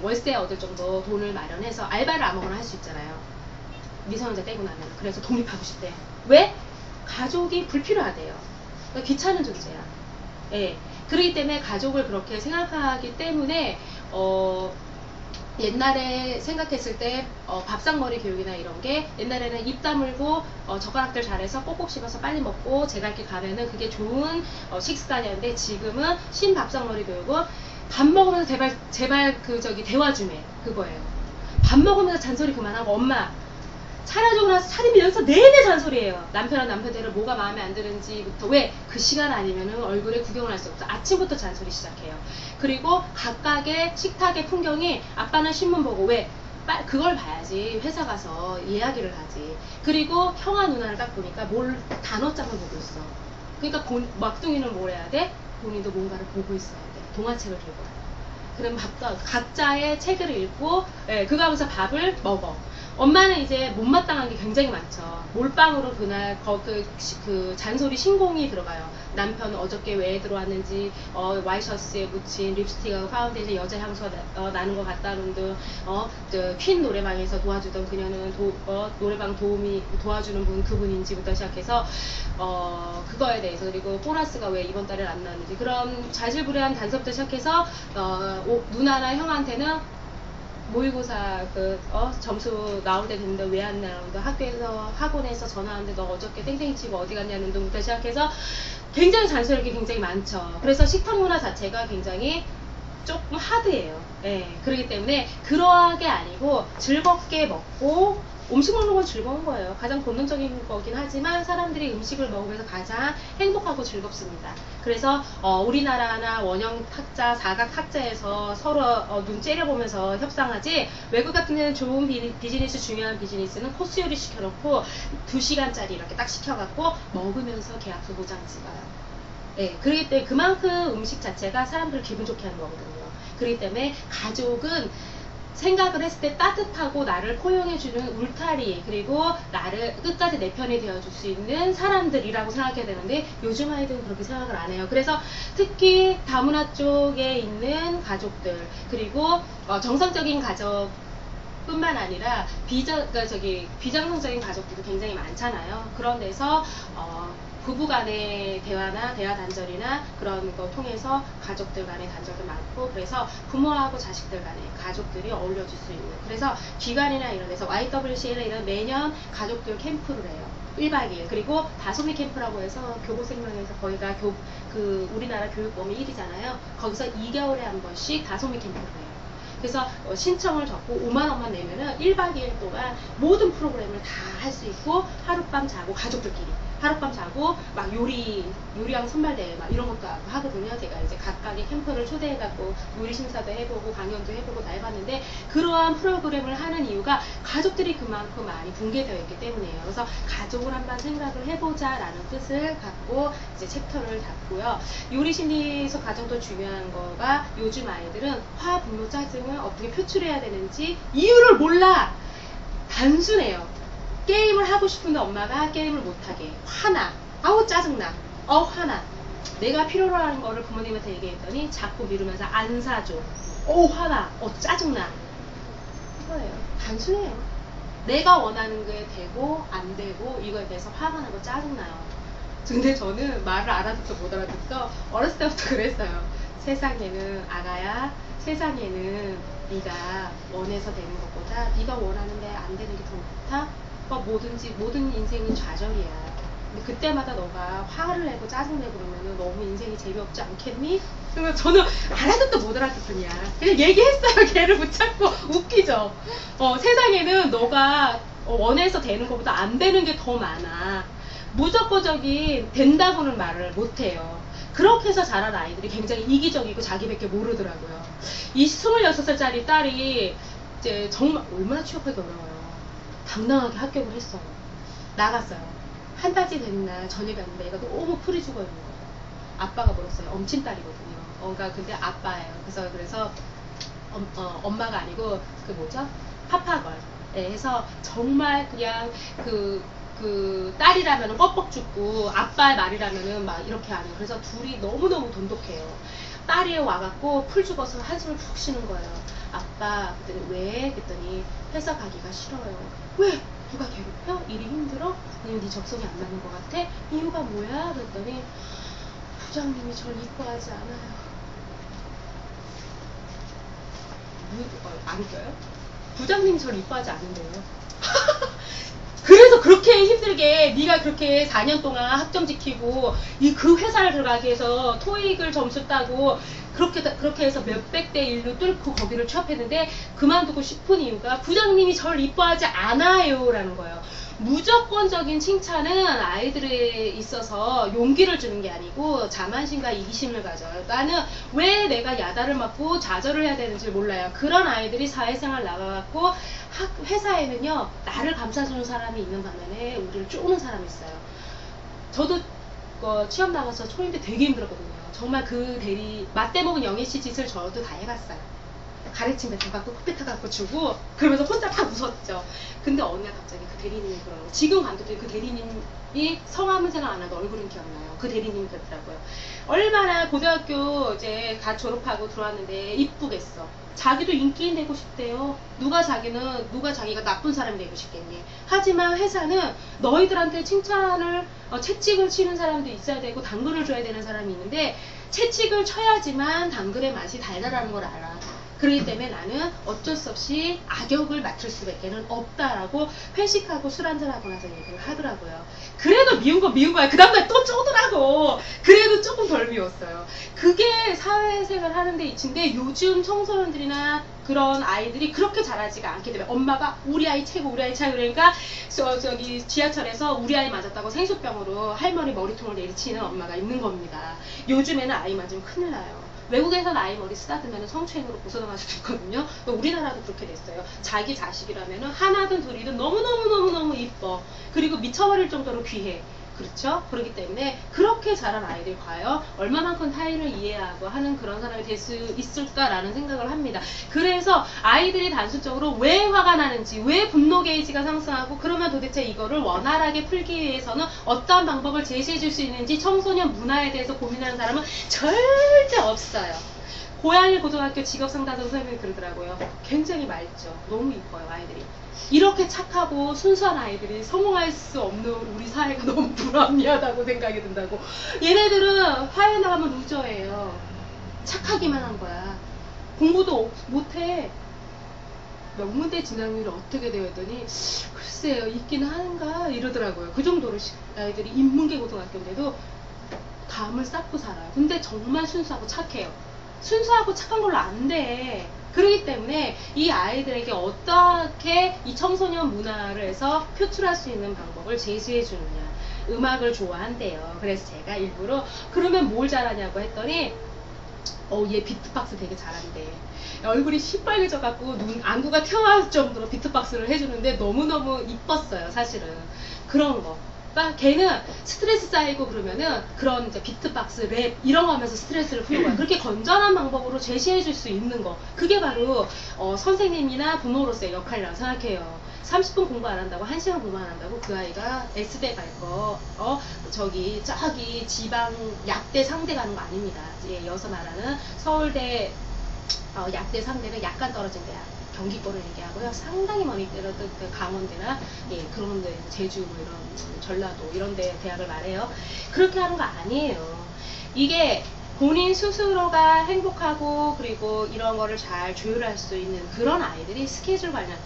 S1: 월세 얻을 정도 돈을 마련해서 알바를 아무거나 할 수 있잖아요. 미성년자 떼고 나면. 그래서 독립하고 싶대. 왜? 가족이 불필요하대요. 그러니까 귀찮은 존재야. 예. 그렇기 때문에 가족을 그렇게 생각하기 때문에 옛날에 생각했을 때 밥상머리 교육이나 이런 게 옛날에는 입 다물고 젓가락들 잘해서 꼭꼭 씹어서 빨리 먹고 제갈 길 가면은 그게 좋은 식습관이었는데, 지금은 신밥상머리 교육은 밥 먹으면서 제발 대화 좀 해. 그거예요. 밥 먹으면서 잔소리 그만하고, 엄마 차려주고 나서 차리면서 내내 잔소리해요. 남편은 남편대로 뭐가 마음에 안 드는지부터. 왜? 그 시간 아니면은 얼굴에 구경을 할 수 없어. 아침부터 잔소리 시작해요. 그리고 각각의 식탁의 풍경이, 아빠는 신문 보고, 왜? 그걸 봐야지 회사 가서 이야기를 하지. 그리고 형아 누나를 딱 보니까 단어장을 보고 있어. 그러니까 막둥이는 뭘 해야 돼? 본인도 뭔가를 보고 있어야 돼. 동화책을 들고 와요. 그럼 각자의 책을 읽고, 그거 하면서 밥을 먹어. 엄마는 이제 못마땅한 게 굉장히 많죠. 몰빵으로 그날 잔소리 신공이 들어가요. 남편은 어저께 왜 들어왔는지, 와이셔츠에 묻힌 립스틱하고 파운데이션 여자 향수 나는 것 같다는 등, 퀸 노래방에서 도와주던 그녀는 노래방 도와주는 분 그분인지부터 시작해서 그거에 대해서, 그리고 보너스가 왜 이번 달에 안 나왔는지, 그런 자질구레한 단서부터 시작해서 누나나 형한테는 모의고사 점수 나올 때 됐는데 왜 안 나오는데, 학원에서 전화하는데 너 어저께 땡땡이 치고 어디 갔냐는 등부터 시작해서 굉장히 잔소리가 굉장히 많죠. 그래서 식탁 문화 자체가 굉장히 조금 하드해요. 그렇기 때문에 그러하게 아니고 즐겁게 먹고, 음식 먹는 건 즐거운 거예요. 가장 본능적인 거긴 하지만 사람들이 음식을 먹으면서 가장 행복하고 즐겁습니다. 그래서 우리나라나 원형 탁자, 사각 탁자에서 서로 눈 째려보면서 협상하지, 외국 같은 데는 좋은 비즈니스, 중요한 비즈니스는 코스 요리 시켜놓고 2시간짜리 이렇게 딱 시켜갖고 먹으면서 계약서 도장 찍어요. 그렇기 때문에 그만큼 음식 자체가 사람들을 기분 좋게 하는 거거든요. 그렇기 때문에 가족은 생각을 했을 때 따뜻하고 나를 포용해주는 울타리, 그리고 나를 끝까지 내 편이 되어줄 수 있는 사람들이라고 생각해야 되는데, 요즘 아이들은 그렇게 생각을 안 해요. 그래서 특히 다문화 쪽에 있는 가족들, 그리고 정상적인 가족 뿐만 아니라 비정상적인 가족들도 굉장히 많잖아요. 그런 데서 부부 간의 대화나 대화 단절이나 그런 거 통해서 가족들 간의 단절도 많고, 그래서 부모하고 자식들 간의 가족들이 어울려질 수 있는, 그래서 기관이나 이런 데서 YWCA나 이런 매년 가족들 캠프를 해요. 1박 2일. 그리고 다솜이 캠프라고 해서 교보생명에서 거기가 우리나라 교육범위 1위잖아요. 거기서 2개월에 한 번씩 다솜이 캠프를 해요. 그래서 신청을 적고 5만 원만 내면은 1박 2일 동안 모든 프로그램을 다 할 수 있고, 하룻밤 자고, 가족들끼리 하룻밤 자고 막 요리왕 선발대회 막 이런 것도 하거든요. 제가 이제 각각의 캠프를 초대해갖고 요리 심사도 해보고 강연도 해보고 다 해봤는데, 그러한 프로그램을 하는 이유가 가족들이 그만큼 많이 붕괴되어 있기 때문이에요. 그래서 가족을 한번 생각을 해보자 라는 뜻을 갖고 이제 챕터를 닫고요. 요리 심리에서 가장 또 중요한 거가, 요즘 아이들은 화, 분노, 짜증을 어떻게 표출해야 되는지 이유를 몰라. 단순해요. 게임을 하고 싶은데 엄마가 게임을 못하게, 화나, 아우 짜증나, 화나. 내가 필요로 하는 거를 부모님한테 얘기했더니 자꾸 미루면서 안 사줘. 화나. 짜증나. 이거예요. 단순해요. 내가 원하는 게 되고 안 되고 이거에 대해서 화가 나고 짜증나요. 근데 저는 말을 알아듣도 못 알아듣어. 어렸을 때부터 그랬어요. 세상에는 아가야, 세상에는 네가 원해서 되는 것보다 네가 원하는데 안 되는 게 더 많다. 모든 인생은 좌절이야. 근데 그때마다 너가 화를 내고 짜증내고 그러면 너무 인생이 재미없지 않겠니? 그러면 저는 알아듣도 못 알아듣더냐. 그냥 얘기했어요. 걔를 붙잡고. 웃기죠. 세상에는 너가 원해서 되는 것보다 안 되는 게 더 많아. 무조건적인 된다고는 말을 못해요. 그렇게 해서 자란 아이들이 굉장히 이기적이고 자기밖에 모르더라고요. 이 26살짜리 딸이 이제 정말 얼마나 취업하기 어려워요. 당당하게 합격을 했어요. 나갔어요. 한 달째 되는 날 저녁에 왔는데 얘가 너무 풀이 죽어 있는 거예요. 아빠가 멀었어요. 엄친딸이거든요. 그러니까 근데 아빠예요. 그래서 엄마가 아니고 그 뭐죠? 파파걸. 예, 해서 정말 그냥 그 딸이라면은 껍벅 죽고 아빠의 말이라면은 막 이렇게 하는. 그래서 둘이 너무너무 돈독해요. 딸이 와갖고 풀 죽어서 한숨을 푹 쉬는 거예요. 아빠, 그랬더니 왜? 그랬더니 회사 가기가 싫어요. 왜? 누가 괴롭혀? 일이 힘들어? 아니면 네 적성이 안 맞는 것 같아? 이유가 뭐야? 그랬더니 부장님이 절 이뻐하지 않아요. 안 웃겨요? 부장님이 절 이뻐하지 않는데요. 그래서 그렇게 힘들게 네가 그렇게 4년 동안 학점 지키고 그 회사를 들어가기 위해서 토익을 점수 따고 그렇게 해서 몇백 대 1로 뚫고 거기를 취업했는데 그만두고 싶은 이유가 부장님이 절 이뻐하지 않아요 라는 거예요. 무조건적인 칭찬은 아이들에 있어서 용기를 주는 게 아니고 자만심과 이기심을 가져요. 나는 왜 내가 야단을 맞고 좌절을 해야 되는지 몰라요. 그런 아이들이 사회생활 나가갖고 회사에는요 나를 감싸주는 사람이 있는 반면에 우리를 쪼는 사람이 있어요. 저도 취업 나가서 초임 때 되게 힘들었거든요. 정말 그 맞대먹은 영애씨 짓을 저도 다 해봤어요. 가래침 뱉어 갖고 코페타 갖고 주고 그러면서 혼자 다 웃었죠. 근데 어느 날 갑자기 그 대리님이 그러는 거예요. 지금 감독들이 그 대리님이 성함은 생각 안 나도 얼굴은 기억나요. 그 대리님이 그랬더라고요. 얼마나 고등학교 이제 갓 졸업하고 들어왔는데 이쁘겠어. 자기도 인기인 되고 싶대요. 누가 자기가 나쁜 사람이 되고 싶겠니. 하지만 회사는 너희들한테 칭찬을 채찍을 치는 사람도 있어야 되고 당근을 줘야 되는 사람이 있는데 채찍을 쳐야지만 당근의 맛이 달달하는 걸 알아. 그렇기 때문에 나는 어쩔 수 없이 악역을 맡을 수밖에 없다라고 회식하고 술 한잔하고 나서 얘기를 하더라고요. 그래도 미운 건 미운 거야. 그 다음날 또 쪼더라고. 그래도 조금 덜 미웠어요. 그게 사회생활 하는데 이치인데 요즘 청소년들이나 그런 아이들이 그렇게 잘하지가 않기 때문에 엄마가 우리 아이 최고 우리 아이 최고 그러니까 저기 지하철에서 우리 아이 맞았다고 생수병으로 할머니 머리통을 내리치는 엄마가 있는 겁니다. 요즘에는 아이 맞으면 큰일 나요. 외국에서는 아이 머리 쓰다듬으면 성추행으로 고소당할 수도 있거든요. 우리나라도 그렇게 됐어요. 자기 자식이라면 하나든 둘이든 너무너무 이뻐. 그리고 미쳐버릴 정도로 귀해. 그렇죠? 그렇기 때문에 그렇게 자란 아이들 과연 얼마만큼 타인을 이해하고 하는 그런 사람이 될 수 있을까라는 생각을 합니다. 그래서 아이들이 단순적으로 왜 화가 나는지, 왜 분노 게이지가 상승하고 그러면 도대체 이거를 원활하게 풀기 위해서는 어떤 방법을 제시해 줄 수 있는지 청소년 문화에 대해서 고민하는 사람은 절대 없어요. 고양이 고등학교 직업상담소 선생님이 그러더라고요. 굉장히 맑죠. 너무 이뻐요 아이들이. 이렇게 착하고 순수한 아이들이 성공할 수 없는 우리 사회가 너무 불합리하다고 생각이 든다고. 얘네들은 화해 나가면 루저예요. 착하기만 한 거야. 공부도 못해. 명문대 진학률이 어떻게 되어 있더니 글쎄요 있기는 하는가 이러더라고요. 그 정도로 아이들이 인문계 고등학교인데도 감을 쌓고 살아요. 근데 정말 순수하고 착해요. 순수하고 착한 걸로 안 돼. 그렇기 때문에 이 아이들에게 어떻게 이 청소년 문화를 해서 표출할 수 있는 방법을 제시해 주느냐. 음악을 좋아한대요. 그래서 제가 일부러 그러면 뭘 잘하냐고 했더니 얘 비트박스 되게 잘한대. 얼굴이 시뻘개져 갖고 안구가 튀어나올 정도로 비트박스를 해주는데 너무너무 이뻤어요 사실은. 그런 거. 그러니까 걔는 스트레스 쌓이고 그러면은 그런 이제 비트박스, 랩 이런 거 하면서 스트레스를 푸는 거야. 그렇게 건전한 방법으로 제시해 줄 수 있는 거. 그게 바로 선생님이나 부모로서의 역할이라고 생각해요. 30분 공부 안 한다고 1시간 공부 안 한다고 그 아이가 S대 갈 거, 저기 지방 약대 상대 가는 거 아닙니다. 예, 여기서 말하는 서울대 약대 상대는 약간 떨어진 대학, 경기권을 얘기하고요. 상당히 멀리 때려도 그 강원대나 예, 그런 데 제주 뭐 이런 전라도 이런 데 대학을 말해요. 그렇게 하는 거 아니에요. 이게 본인 스스로가 행복하고 그리고 이런 거를 잘 조율할 수 있는 그런 아이들이 스케줄 관련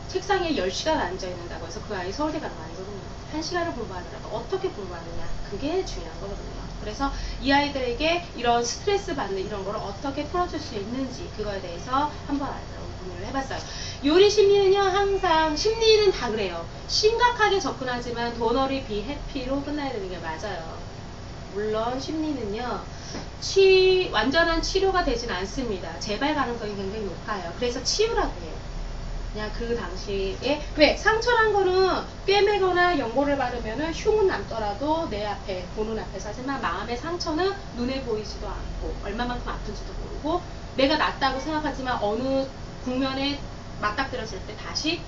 S1: 책상에 10시간 앉아 있는다고 해서 그 아이 서울대 가는 거 아니거든요. 1시간을 공부하더라도 어떻게 공부하느냐, 그게 중요한 거거든요. 그래서 이 아이들에게 이런 스트레스 받는 이런 거를 어떻게 풀어줄 수 있는지 그거에 대해서 한번 고민을 해봤어요. 요리 심리는요, 항상 심리는 다 그래요. 심각하게 접근하지만 Don't worry, be happy로 끝나야 되는 게 맞아요. 물론 심리는요, 완전한 치료가 되진 않습니다. 재발 가능성이 굉장히 높아요. 그래서 치유라고 해요. 그냥 그 당시에 왜 상처란 거는 꿰매거나 연고를 바르면은 흉은 남더라도 내 앞에 보는 앞에서, 하지만 마음의 상처는 눈에 보이지도 않고 얼마만큼 아픈지도 모르고 내가 낫다고 생각하지만 어느 국면에 맞닥뜨렸을 때 다시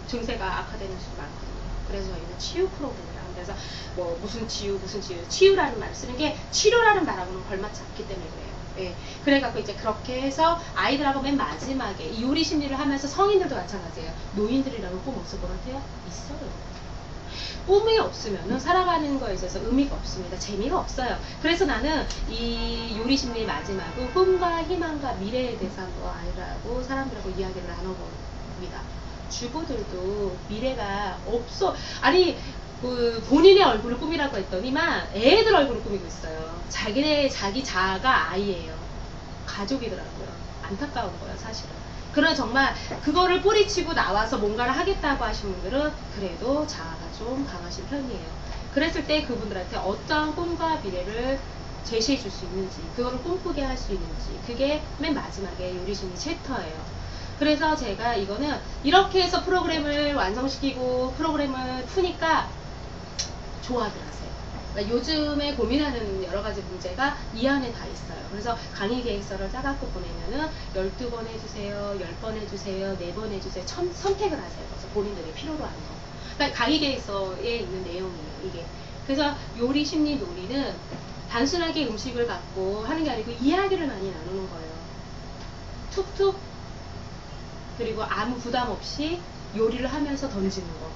S1: 증세가 악화되는 수도 많거든요. 그래서 저희는 치유 프로그램이라고. 그래서 뭐 무슨 치유라는 말을 쓰는 게 치료라는 말하고는 걸맞지 않기 때문에 그래요. 예. 그래갖고 이제 그렇게 해서 아이들하고 맨 마지막에 이 요리 심리를 하면서 성인들도 마찬가지예요. 노인들이라고 꿈 없을 것 같아요? 있어요. 꿈이 없으면 살아가는 거에 있어서 의미가 없습니다. 재미가 없어요. 그래서 나는 이 요리 심리의 마지막은 꿈과 희망과 미래에 대해서 한번 아이들하고 사람들하고 이야기를 나눠봅니다. 주부들도 미래가 없어. 아니 그 본인의 얼굴을 꿈이라고 했더니만 애들 얼굴을 꾸미고 있어요. 자기 자아가 아이예요. 가족이더라고요. 안타까운 거예요, 사실은. 그러나 정말 그거를 뿌리치고 나와서 뭔가를 하겠다고 하신 분들은 그래도 자아가 좀 강하신 편이에요. 그랬을 때 그분들한테 어떤 꿈과 미래를 제시해 줄 수 있는지, 그거를 꿈꾸게 할 수 있는지, 그게 맨 마지막에 요리심리 챕터예요. 그래서 제가 이거는 이렇게 해서 프로그램을 완성시키고 프로그램을 푸니까 좋아들 하세요. 그러니까 요즘에 고민하는 여러 가지 문제가 이 안에 다 있어요. 그래서 강의 계획서를 짜갖고 보내면은 12번 해주세요, 10번 해주세요, 4번 해주세요. 선택을 하세요. 그래서 본인들이 필요로 하는 거. 그러니까 강의 계획서에 있는 내용이에요, 이게. 그래서 요리 심리 놀이는 단순하게 음식을 갖고 하는 게 아니고 이야기를 많이 나누는 거예요. 툭툭. 그리고 아무 부담 없이 요리를 하면서 던지는 거.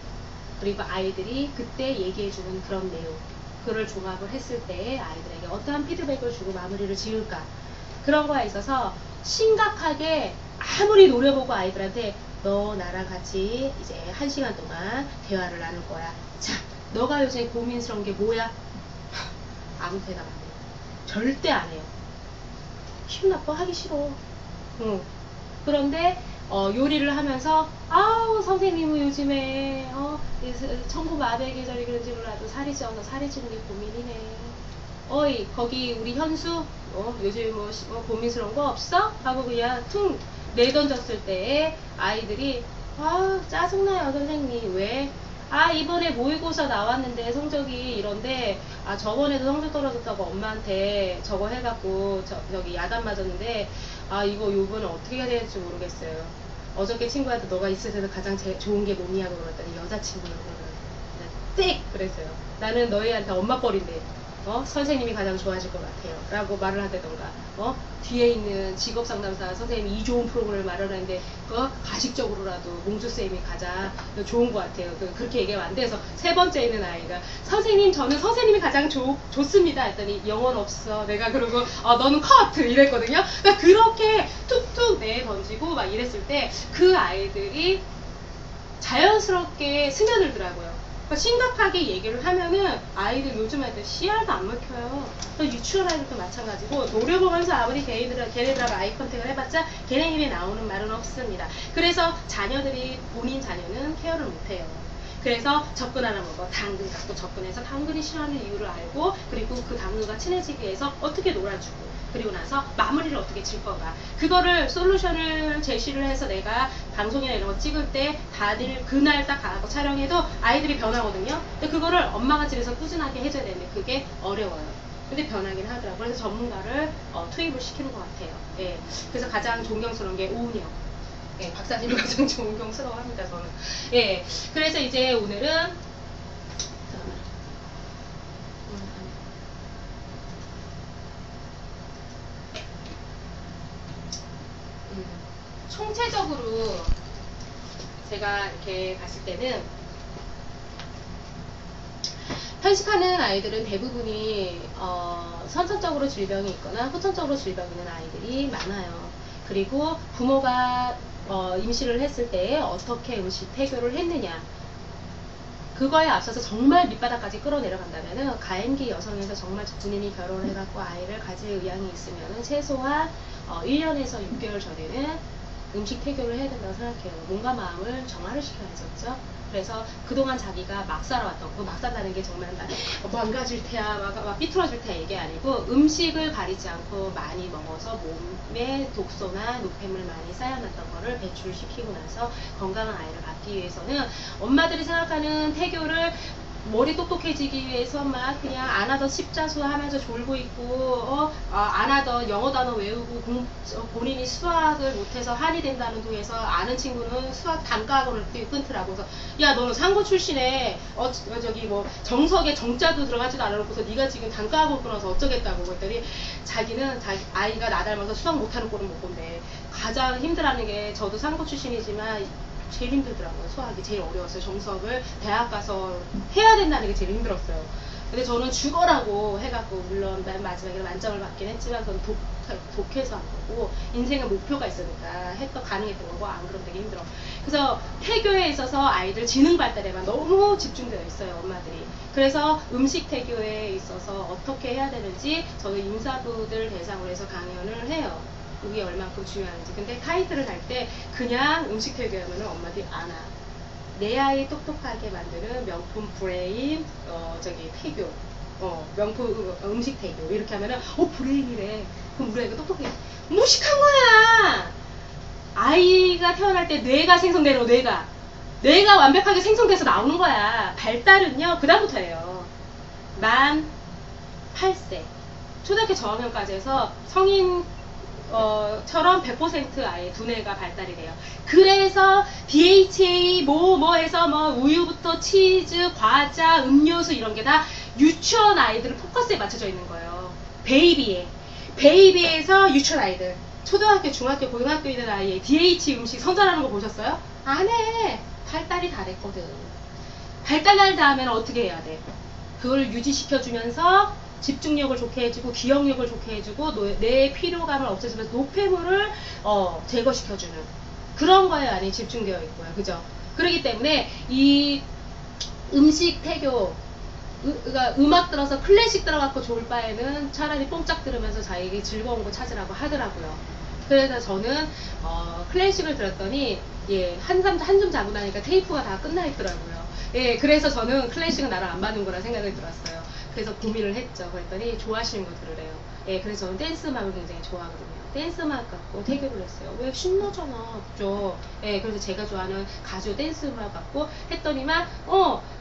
S1: 그리고 아이들이 그때 얘기해주는 그런 내용. 그걸 종합을 했을 때 아이들에게 어떠한 피드백을 주고 마무리를 지을까. 그런 거에 있어서 심각하게 아무리 노려보고 아이들한테 너 나랑 같이 이제 1시간 동안 대화를 나눌 거야. 자, 너가 요새 고민스러운 게 뭐야? 아무 대답 안 해요. 절대 안 해요. 기분 나빠, 하기 싫어. 응. 그런데 요리를 하면서 아우 선생님은 요즘에 천국 아베 계절이 그런지 몰라도 살이 쪄서 살이 찌는 게 고민이네. 어이 거기 우리 현수 요즘 뭐 고민스러운 거 없어? 하고 그냥 퉁 내던졌을 때 아이들이 아 짜증나요 선생님. 왜? 아 이번에 모의고사 나왔는데 성적이 이런데 아 저번에도 성적 떨어졌다고 엄마한테 저거 해갖고 저기 야단 맞았는데 아 이거 요번에 어떻게 해야 될지 모르겠어요. 어저께 친구한테 너가 있을 때는 가장 좋은 게 뭐냐고 그랬더니 여자친구라고 그러더라고요. 띡 그랬어요. 나는 너희한테 엄마 뻘인데 선생님이 가장 좋아하실 것 같아요 라고 말을 하다던가 뒤에 있는 직업상담사 선생님이 이 좋은 프로그램을 마련하는데 가식적으로라도 몽주쌤이 가장 좋은 것 같아요. 그렇게 얘기하면 안 돼서 세 번째 있는 아이가 선생님 저는 선생님이 가장 좋습니다 했더니 영혼 없어 내가 그러고 너는 컷 이랬거든요. 그러니까 그렇게 툭툭 내던지고 막 이랬을 때 그 아이들이 자연스럽게 스며들더라고요. 그러니까 심각하게 얘기를 하면은 아이들 요즘 아이들 씨알도 안 먹혀요. 유치원 아이들도 마찬가지고 노려보면서 아무리 걔네들하고 아이 컨택을 해봤자 걔네 입에 나오는 말은 없습니다. 그래서 자녀들이 본인 자녀는 케어를 못해요. 그래서 접근하는 거 당근 갖고 접근해서 당근이 싫어하는 이유를 알고 그리고 그 당근과 친해지기 위해서 어떻게 놀아주고 그리고 나서 마무리를 어떻게 질 건가 그거를 솔루션을 제시를 해서 내가 방송이나 이런 거 찍을 때 다들 그날 딱 가고 촬영해도 아이들이 변하거든요. 근데 그거를 엄마가 집에서 꾸준하게 해줘야 되는데 그게 어려워요. 근데 변하긴 하더라고요. 그래서 전문가를 투입을 시키는 것 같아요. 예. 그래서 가장 존경스러운 게 오은영. 예, 박사님 가장 존경스러워합니다 저는. 예, 그래서 이제 오늘은 잠깐만. 총체적으로 제가 이렇게 봤을 때는 편식하는 아이들은 대부분이 선천적으로 질병이 있거나 후천적으로 질병이 있는 아이들이 많아요. 그리고 부모가 임신을 했을 때 어떻게 음식 태교를 했느냐, 그거에 앞서서 정말 밑바닥까지 끌어내려간다면은 가임기 여성에서 정말 본인이 결혼을 해갖고 아이를 가질 의향이 있으면은 최소한 1년에서 6개월 전에는 음식 태교를 해야 된다고 생각해요. 몸과 마음을 정화를 시켜야 했었죠. 그래서 그동안 자기가 막 살아왔던 거, 막 산다는 게 정말 망가질 테야, 막 삐뚤어질 테야 이게 아니고, 음식을 가리지 않고 많이 먹어서 몸에 독소나 노폐물 많이 쌓여놨던 거를 배출시키고 나서 건강한 아이를 갖기 위해서는 엄마들이 생각하는 태교를 머리 똑똑해지기 위해서 막 그냥 안 하던 십자수 하면서 졸고 있고 안 하던 영어 단어 외우고 본인이 수학을 못해서 한이 된다는 도에서 아는 친구는 수학 단과학원을 끊더라고. 그래서 야 너는 상고 출신에 저기 뭐 정석에 정자도 들어가지도 않아놓고서 네가 지금 단과학원 끊어서 어쩌겠다고 그랬더니 자기는 자기 아이가 나 닮아서 수학 못하는 꼴은 못 본대. 가장 힘들어하는 게, 저도 상고 출신이지만 제일 힘들더라고요. 수학이 제일 어려웠어요. 정석을 대학 가서 해야 된다는 게 제일 힘들었어요. 근데 저는 죽어라고 해갖고, 물론 맨 마지막에 만점을 받긴 했지만 그건 독해서 한 거고, 인생의 목표가 있으니까 가능했던 거고, 안 그러면 되게 힘들어. 그래서 태교에 있어서 아이들 지능 발달에만 너무 집중되어 있어요, 엄마들이. 그래서 음식 태교에 있어서 어떻게 해야 되는지 저는 임산부들 대상으로 해서 강연을 해요. 이게 얼만큼 중요한지. 근데 타이틀을 달 때 그냥 음식 태교하면 엄마들이 안 와. 내 아이 똑똑하게 만드는 명품 브레인 태교, 명품 음식 태교 이렇게 하면은 브레인이래. 그럼 우리 아이가 똑똑해. 무식한 거야. 아이가 태어날 때 뇌가 생성되려. 뇌가 완벽하게 생성돼서 나오는 거야. 발달은요 그 다음부터예요. 만 8세 초등학교 저학년까지 해서 성인 처럼 100% 아예 두뇌가 발달이 돼요. 그래서 DHA 해서 우유부터 치즈, 과자, 음료수 이런 게 다 유치원 아이들 포커스에 맞춰져 있는 거예요. 베이비에서 유치원 아이들, 초등학교, 중학교, 고등학교 있는 아이의 DH 음식 선전하는 거 보셨어요? 안 해. 발달이 다 됐거든. 발달한 다음에는 어떻게 해야 돼? 그걸 유지시켜주면서 집중력을 좋게 해주고 기억력을 좋게 해주고 내 피로감을 없애주면서 노폐물을 제거시켜주는 그런 거에 많이 집중되어 있고요. 그죠? 그렇기 때문에 이 음식 태교, 그러니까 음악 들어서 클래식 들어갖고 좋을 바에는 차라리 뽕짝 들으면서 자기에게 즐거운 거 찾으라고 하더라고요. 그래서 저는 클래식을 들었더니 한숨 자고 나니까 테이프가 다 끝나 있더라고요. 그래서 저는 클래식은 나랑 안 맞는 거라 생각이 들었어요. 그래서 고민을 했죠. 그랬더니 좋아하시는 거 들으래요. 그래서 저는 댄스 음악을 굉장히 좋아하거든요. 댄스 음악 갖고 태교를 했어요. 왜 신나잖아, 그죠? 그래서 제가 좋아하는 가수 댄스 음악 갖고 했더니만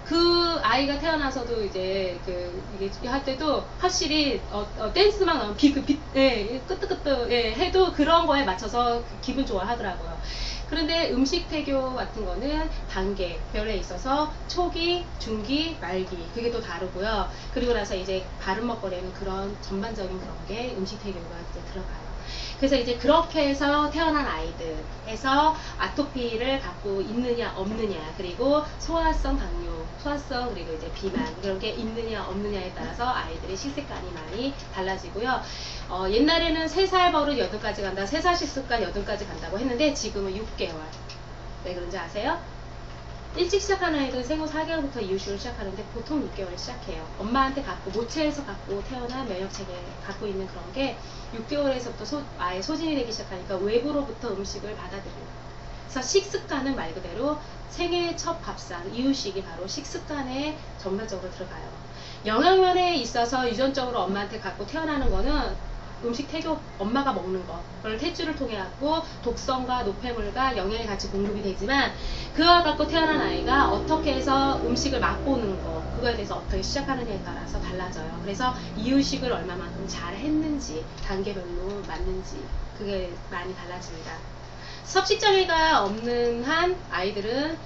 S1: 그 아이가 태어나서도 이제 이게 할 때도 확실히 댄스 음악 나오면 끄떡끄떡 해도 그런 거에 맞춰서 기분 좋아하더라고요. 그런데 음식 태교 같은 거는 단계별에 있어서 초기, 중기, 말기 그게 또 다르고요. 그리고 나서 이제 바른 먹거리에는 그런 전반적인 그런 게 음식 태교가 이제 들어가요. 그래서 이제 그렇게 해서 태어난 아이들에서 아토피를 갖고 있느냐 없느냐, 그리고 소화성 당뇨, 소화성 그리고 이제 비만 그런 게 있느냐 없느냐에 따라서 아이들의 식습관이 많이 달라지고요. 옛날에는 3살 버릇 8까지 간다, 3살 식습관 8까지 간다고 했는데 지금은 6개월. 왜 그런지 아세요? 일찍 시작하는 아이들은 생후 4개월부터 이유식을 시작하는데 보통 6개월에 시작해요. 엄마한테 모체에서 갖고 태어난 면역체계 갖고 있는 그런 게 6개월에서부터 아예 소진이 되기 시작하니까 외부로부터 음식을 받아들여요. 그래서 식습관은 말 그대로 생애 첫 밥상, 이유식이 바로 식습관에 전반적으로 들어가요. 영양면에 있어서 유전적으로 엄마한테 갖고 태어나는 거는 음식 태교, 엄마가 먹는 거, 그걸 탯줄을 통해 갖고 독성과 노폐물과 영양이 같이 공급이 되지만 그걸 갖고 태어난 아이가 어떻게 해서 음식을 맛보는 거, 그거에 대해서 어떻게 시작하느냐에 따라서 달라져요. 그래서 이유식을 얼마만큼 잘 했는지, 단계별로 맞는지 그게 많이 달라집니다. 섭식장애가 없는 한 아이들은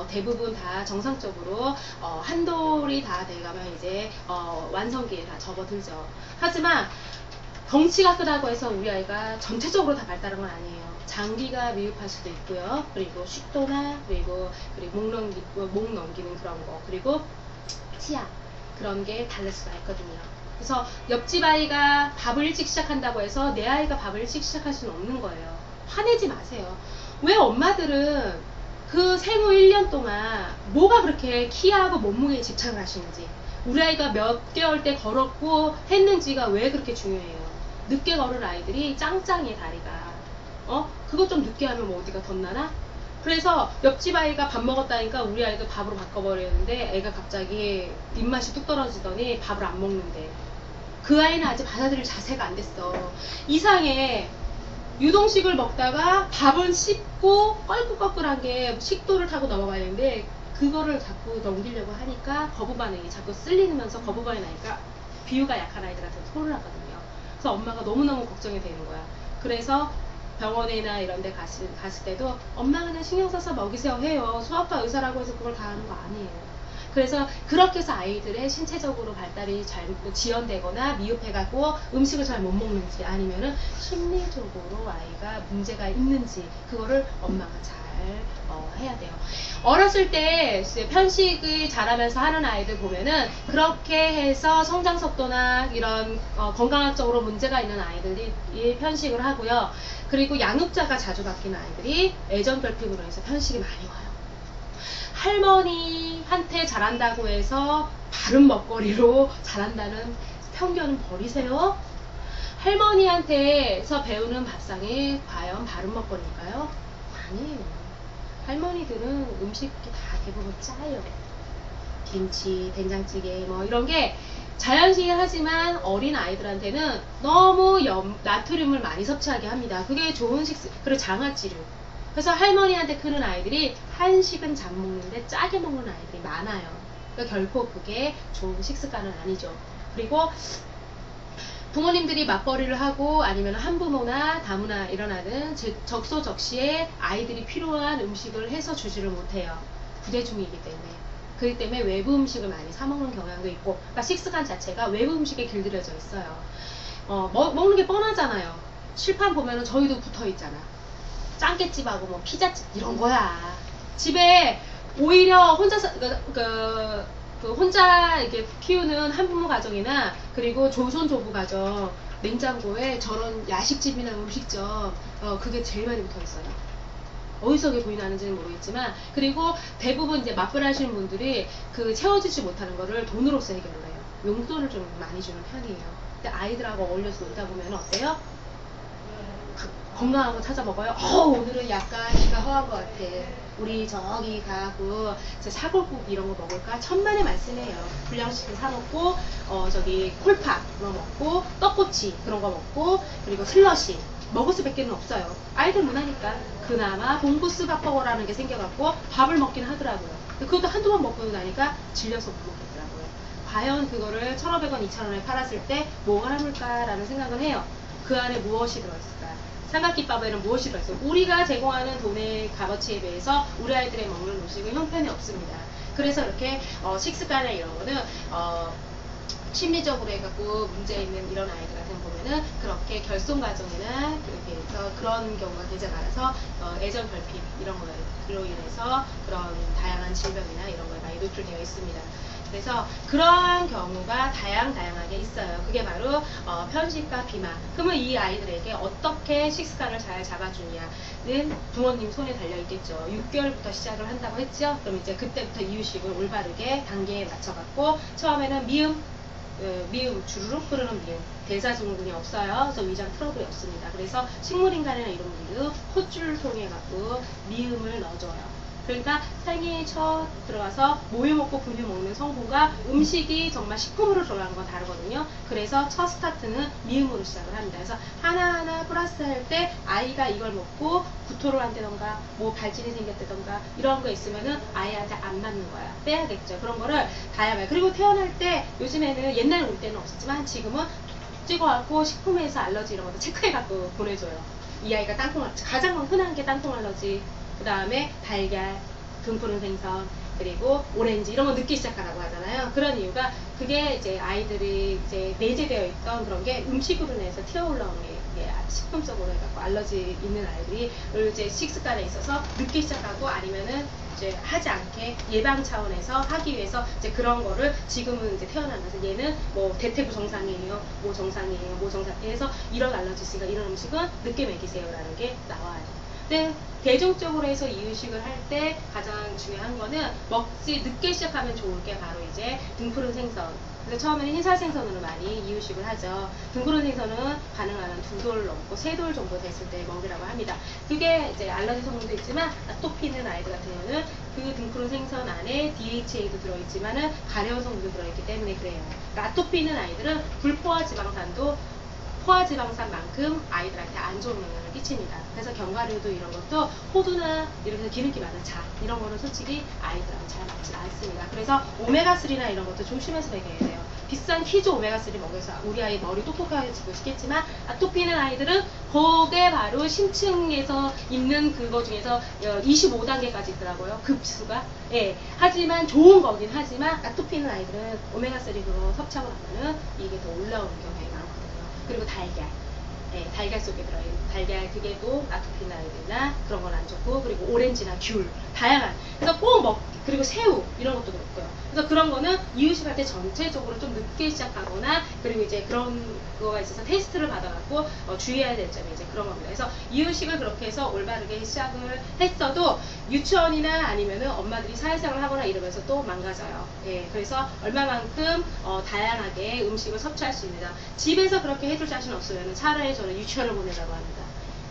S1: 대부분 다 정상적으로 한돌이 다 돼가면 이제 완성기에 다 접어들죠. 하지만 덩치가 크다고 해서 우리 아이가 전체적으로 다 발달한 건 아니에요. 장기가 미흡할 수도 있고요. 그리고 식도나 그리고 목 넘기는 그런 거, 그리고 치아, 그런 게 다를 수가 있거든요. 그래서 옆집 아이가 밥을 일찍 시작한다고 해서 내 아이가 밥을 일찍 시작할 수는 없는 거예요. 화내지 마세요. 왜 엄마들은 그 생후 1년 동안 뭐가 그렇게 키하고 몸무게에 집착을 하시는지, 우리 아이가 몇 개월 때 걸었고 했는지가 왜 그렇게 중요해요. 늦게 걸은 아이들이 짱짱해, 다리가. 그것 좀 늦게 하면 뭐 어디가 덧나나? 그래서 옆집 아이가 밥 먹었다니까 우리 아이가 밥으로 바꿔버리는데 애가 갑자기 입맛이 뚝 떨어지더니 밥을 안 먹는데, 그 아이는 아직 받아들일 자세가 안 됐어. 이상해. 유동식을 먹다가 밥은 씹고 껄끌껄끌한 게 식도를 타고 넘어가야 되는데 그거를 자꾸 넘기려고 하니까 거부 반응이 자꾸 쓸리면서 거부 반응이 나니까 비유가 약한 아이들한테 토를 하거든요. 그래서 엄마가 너무너무 걱정이 되는 거야. 그래서 병원이나 이런 데 갔을 때도 엄마 그냥 신경 써서 먹이세요 해요. 소아과 의사라고 해서 그걸 다 하는 거 아니에요. 그래서 그렇게 해서 아이들의 신체적으로 발달이 잘 지연되거나 미흡해가고 음식을 잘 못 먹는지, 아니면은 심리적으로 아이가 문제가 있는지, 그거를 엄마가 잘 해야 돼요. 어렸을 때 편식을 잘하면서 하는 아이들 보면은 그렇게 해서 성장 속도나 이런 건강학적으로 문제가 있는 아이들이 편식을 하고요. 그리고 양육자가 자주 바뀌는 아이들이 애정 결핍으로 해서 편식이 많이 와요. 할머니한테 잘한다고 해서 바른 먹거리로 잘한다는 편견은 버리세요. 할머니한테서 배우는 밥상이 과연 바른 먹거리일까요? 아니에요. 할머니들은 음식이 다 대부분 짜요. 김치, 된장찌개 뭐 이런 게 자연스하지만 어린 아이들한테는 너무 나트륨을 많이 섭취하게 합니다. 그게 좋은 식습, 그리고 장아찌류. 그래서 할머니한테 크는 아이들이 한식은 잘 먹는데 짜게 먹는 아이들이 많아요. 그러니까 결코 그게 좋은 식습관은 아니죠. 그리고 부모님들이 맞벌이를 하고 아니면 한부모나 다문화 일어나는 적소적시에 아이들이 필요한 음식을 해서 주지를 못해요. 부대중이기 때문에. 그렇기 때문에 외부 음식을 많이 사 먹는 경향도 있고, 그러니까 식습관 자체가 외부 음식에 길들여져 있어요. 먹는 게 뻔하잖아요. 칠판 보면은 저희도 붙어 있잖아. 짱깨집하고 뭐 피자집 이런 거야. 집에 오히려 혼자서 혼자 이렇게 키우는 한부모 가정이나 그리고 조선조부 가정 냉장고에 저런 야식집이나 음식점 그게 제일 많이 붙어 있어요. 어디서 그게 보이나는지는 모르겠지만, 그리고 대부분 이제 맞벌이 하시는 분들이 그 채워주지 못하는 거를 돈으로서 해결을 해요. 용돈을 좀 많이 주는 편이에요. 근데 아이들하고 어울려서 놀다 보면 어때요? 건강한 거 찾아 먹어요. 오늘은 약간 기가 허한 것 같아. 우리 저기 가고 사골국 이런 거 먹을까? 천만의 말씀이에요. 불량식품 사 먹고 저기 콜팝 그런 거 먹고 떡꼬치 그런 거 먹고 그리고 슬러시 먹을 수밖에는 없어요. 아이들 문화니까. 그나마 봉부스 밥버거라는 게 생겨갖고 밥을 먹긴 하더라고요. 그것도 한두 번 먹고 나니까 질려서 못 먹겠더라고요. 과연 그거를 1,500원, 2,000원에 팔았을 때 뭐가 남을까라는 생각은 해요. 그 안에 무엇이 들어있을까? 삼각김밥에는 무엇이 들어있어요? 우리가 제공하는 돈의 값어치에 비해서 우리 아이들의 먹는 음식은 형편이 없습니다. 그래서 이렇게 식습관이나 이런 거는 심리적으로 해갖고 문제 있는 이런 아이들 같은 보면은 그렇게 결손 과정이나 그렇게 해서 그런 경우가 굉장히 많아서 애정 결핍 이런 거로 인해서 그런 다양한 질병이나 이런 거에 많이 노출되어 있습니다. 그래서 그러한 경우가 다양하게 있어요. 그게 바로 편식과 비만. 그러면 이 아이들에게 어떻게 식습관을 잘 잡아주냐는 부모님 손에 달려 있겠죠. 6개월부터 시작을 한다고 했죠. 그럼 이제 그때부터 이유식을 올바르게 단계에 맞춰갖고 처음에는 미음 주르륵 흐르는 미음, 대사증후군이 없어요. 그래서 위장 트러블이 없습니다. 그래서 식물인간이나 이런 분들도 콧줄을 통해 갖고 미음을 넣어줘요. 그러니까 생이 첫 들어가서 모유 먹고 분유 먹는 성분과 음식이 정말 식품으로 들어가는 건 다르거든요. 그래서 첫 스타트는 미음으로 시작을 합니다. 그래서 하나하나 플러스 할 때 아이가 이걸 먹고 구토를 한다던가 뭐 발진이 생겼다던가 이런 거 있으면은 아이한테 안 맞는 거야. 빼야겠죠. 그런 거를 다양하게. 그리고 태어날 때 요즘에는 옛날에 올 때는 없었지만 지금은 찍어갖고 식품에서 알러지 이런 것도 체크해갖고 보내줘요. 이 아이가 땅콩 알러지, 가장 흔한 게 땅콩 알러지, 그 다음에 달걀, 등푸른 생선, 그리고 오렌지 이런 거 늦기 시작하라고 하잖아요. 그런 이유가 그게 이제 아이들이 이제 내재되어 있던 그런 게 음식으로 인해서 튀어 올라오는 게 식품적으로 해갖고 알러지 있는 아이들이 이제 식습관에 있어서 늦기 시작하고 아니면은 이제 하지 않게 예방 차원에서 하기 위해서 이제 그런 거를 지금은 이제 태어나면서 얘는 뭐 대퇴부 정상이에요, 뭐 정상이에요, 뭐 정상이에요 해서 이런 알러지 있으니까 이런 음식은 늦게 먹이세요라는 게 나와요. 근데 대중적으로 해서 이유식을 할 때 가장 중요한 거는 먹지 늦게 시작하면 좋을 게 바로 이제 등푸른 생선. 그래서 처음에는 흰살 생선으로 많이 이유식을 하죠. 등푸른 생선은 가능한 2돌 넘고 3돌 정도 됐을 때 먹으라고 합니다. 그게 이제 알러지 성분도 있지만 아토피는 아이들 같은 경우는 그 등푸른 생선 안에 DHA도 들어있지만은 가려운 성분도 들어있기 때문에 그래요. 그러니까 아토피는 아이들은 불포화 지방산도 포화지방산만큼 아이들한테 안 좋은 영향을 끼칩니다. 그래서 견과류도 이런 것도 호두나 이렇게 기름기 많은 자 이런 거는 솔직히 아이들하고 잘 맞지 않습니다. 그래서 오메가3나 이런 것도 조심해서 먹여야 돼요. 비싼 키조 오메가3 먹여서 우리 아이 머리 똑똑해지고 싶겠지만 아토피는 아이들은 그게 바로 심층에서 있는 그거 중에서 25단계까지 있더라고요. 급수가. 예. 하지만 좋은 거긴 하지만 아토피는 아이들은 오메가3 그거 섭취하고 나면은 이게 더 올라오는 경향이 많거든요. 그리고 달걀. 네, 달걀 속에 들어있는 달걀 그게 또 아토피 아이들이나 그런 건 안 좋고 그리고 오렌지나 귤 다양한 그래서 꼭 그리고 새우 이런 것도 그렇고요. 그래서 그런 거는 이유식할 때 전체적으로 좀 늦게 시작하거나 그리고 이제 그런 거가 있어서 테스트를 받아갖고 주의해야 될 점이 이제 그런 겁니다. 그래서 이유식을 그렇게 해서 올바르게 시작을 했어도 유치원이나 아니면은 엄마들이 사회생활을 하거나 이러면서 또 망가져요. 예, 그래서 얼마만큼 다양하게 음식을 섭취할 수 있느냐. 집에서 그렇게 해줄 자신 없으면 차라리 저는 유치원을 보내라고 합니다.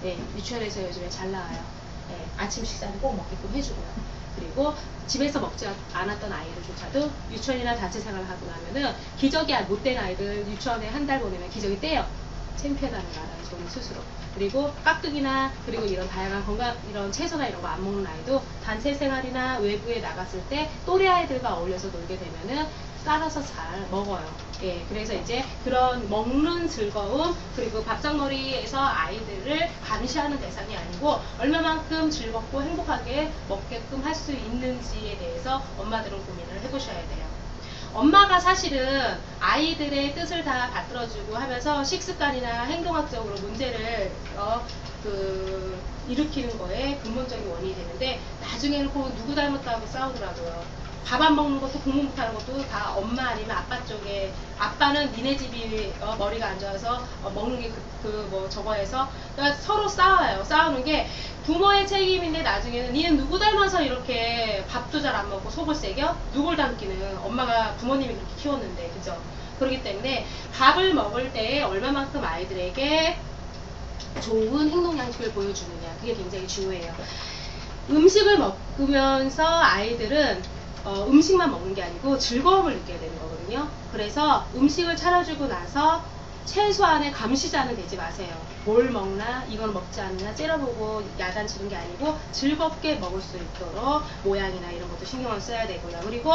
S1: 예, 유치원에서 요즘에 잘 나와요. 예, 아침 식사는 꼭 먹게끔 해주고요. 그리고 집에서 먹지 않았던 아이들조차도 유치원이나 자체 생활을 하고 나면은 기저귀 못된 아이들 유치원에 한 달 보내면 기저귀 떼요. 창피하다는 거 알아요, 저는 스스로. 그리고 깍두기나 그리고 이런 다양한 건강 이런 채소나 이런 거 안 먹는 아이도 단체 생활이나 외부에 나갔을 때 또래 아이들과 어울려서 놀게 되면은 따라서 잘 먹어요. 예, 그래서 이제 그런 먹는 즐거움 그리고 밥상머리에서 아이들을 감시하는 대상이 아니고 얼마만큼 즐겁고 행복하게 먹게끔 할 수 있는지에 대해서 엄마들은 고민을 해보셔야 돼요. 엄마가 사실은 아이들의 뜻을 다 받들어주고 하면서 식습관이나 행동학적으로 문제를 일으키는 거에 근본적인 원인이 되는데 나중에는 꼭 누구 닮았다고 싸우더라고요. 밥 안 먹는 것도 공부 못하는 것도 다 엄마 아니면 아빠 쪽에 아빠는 니네 집이 머리가 안 좋아서 먹는 게 뭐 저거 해서 그러니까 서로 싸워요. 싸우는 게 부모의 책임인데 나중에는 니는 누구 닮아서 이렇게 밥도 잘 안 먹고 속을 새겨? 누굴 닮기는 엄마가 부모님이 그렇게 키웠는데 그죠? 그렇기 때문에 밥을 먹을 때 얼마만큼 아이들에게 좋은 행동 양식을 보여주느냐 그게 굉장히 중요해요. 음식을 먹으면서 아이들은 음식만 먹는 게 아니고 즐거움을 느껴야 되는 거거든요. 그래서 음식을 차려주고 나서 최소한의 감시자는 되지 마세요. 뭘 먹나 이건 먹지 않나 째려보고 야단치는 게 아니고 즐겁게 먹을 수 있도록 모양이나 이런 것도 신경을 써야 되고요. 그리고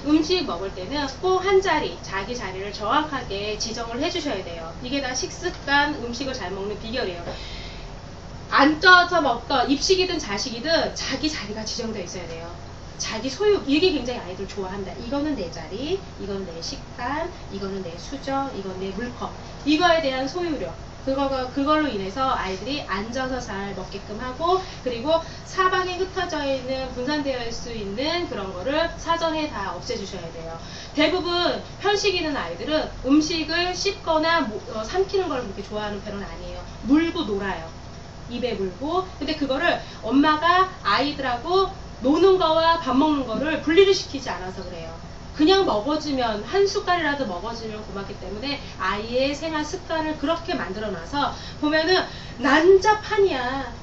S1: 음식 먹을 때는 꼭 한 자리 자기 자리를 정확하게 지정을 해주셔야 돼요. 이게 다 식습관 음식을 잘 먹는 비결이에요. 앉아서 먹던 입식이든 자식이든 자기 자리가 지정되어 있어야 돼요. 자기 소유, 이게 굉장히 아이들 좋아한다. 이거는 내 자리, 이건 내 식단, 이거는 내 수저, 이건 내 물컵. 이거에 대한 소유력. 그걸로 인해서 아이들이 앉아서 잘 먹게끔 하고, 그리고 사방에 흩어져 있는, 분산되어 있을 수 있는 그런 거를 사전에 다 없애주셔야 돼요. 대부분 편식이는 아이들은 음식을 씹거나 삼키는 걸 그렇게 좋아하는 편은 아니에요. 물고 놀아요. 입에 물고. 근데 그거를 엄마가 아이들하고 노는 거와 밥 먹는 거를 분리를 시키지 않아서 그래요. 그냥 먹어주면 한 숟갈이라도 먹어주면 고맙기 때문에 아이의 생활 습관을 그렇게 만들어놔서 보면은 난잡하냐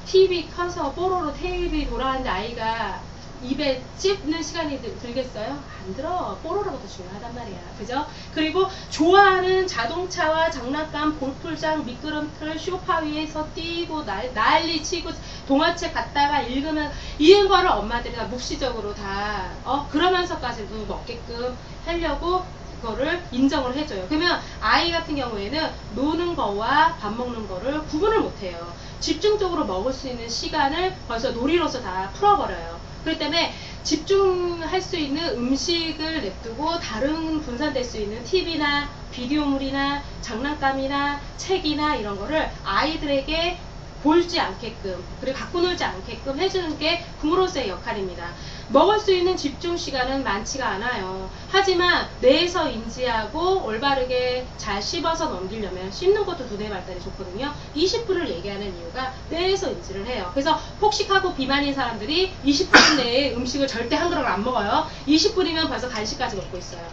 S1: TV 켜서 뽀로로 테이블이 돌아가는데 아이가 입에 찝는 시간이 들겠어요? 안 들어. 뽀로로가 더 중요하단 말이야. 그죠? 그리고 좋아하는 자동차와 장난감, 골프장, 미끄럼틀, 쇼파 위에서 뛰고 난리 치고 동화책 갖다가 읽으면 이런 거를 엄마들이 다 묵시적으로 다 그러면서까지도 먹게끔 하려고 거를 인정을 해줘요. 그러면 아이 같은 경우에는 노는 거와 밥 먹는 거를 구분을 못해요. 집중적으로 먹을 수 있는 시간을 벌써 놀이로서 다 풀어버려요. 그렇기 때문에 집중할 수 있는 음식을 냅두고 다른 분산될 수 있는 TV나 비디오물이나 장난감이나 책이나 이런 거를 아이들에게 보이지 않게끔 그리고 갖고 놀지 않게끔 해주는 게 부모로서의 역할입니다. 먹을 수 있는 집중 시간은 많지가 않아요. 하지만 뇌에서 인지하고 올바르게 잘 씹어서 넘기려면 씹는 것도 두뇌 발달이 좋거든요. 20분을 얘기하는 이유가 뇌에서 인지를 해요. 그래서 폭식하고 비만인 사람들이 20분 내에 음식을 절대 한 그릇을 안 먹어요. 20분이면 벌써 간식까지 먹고 있어요.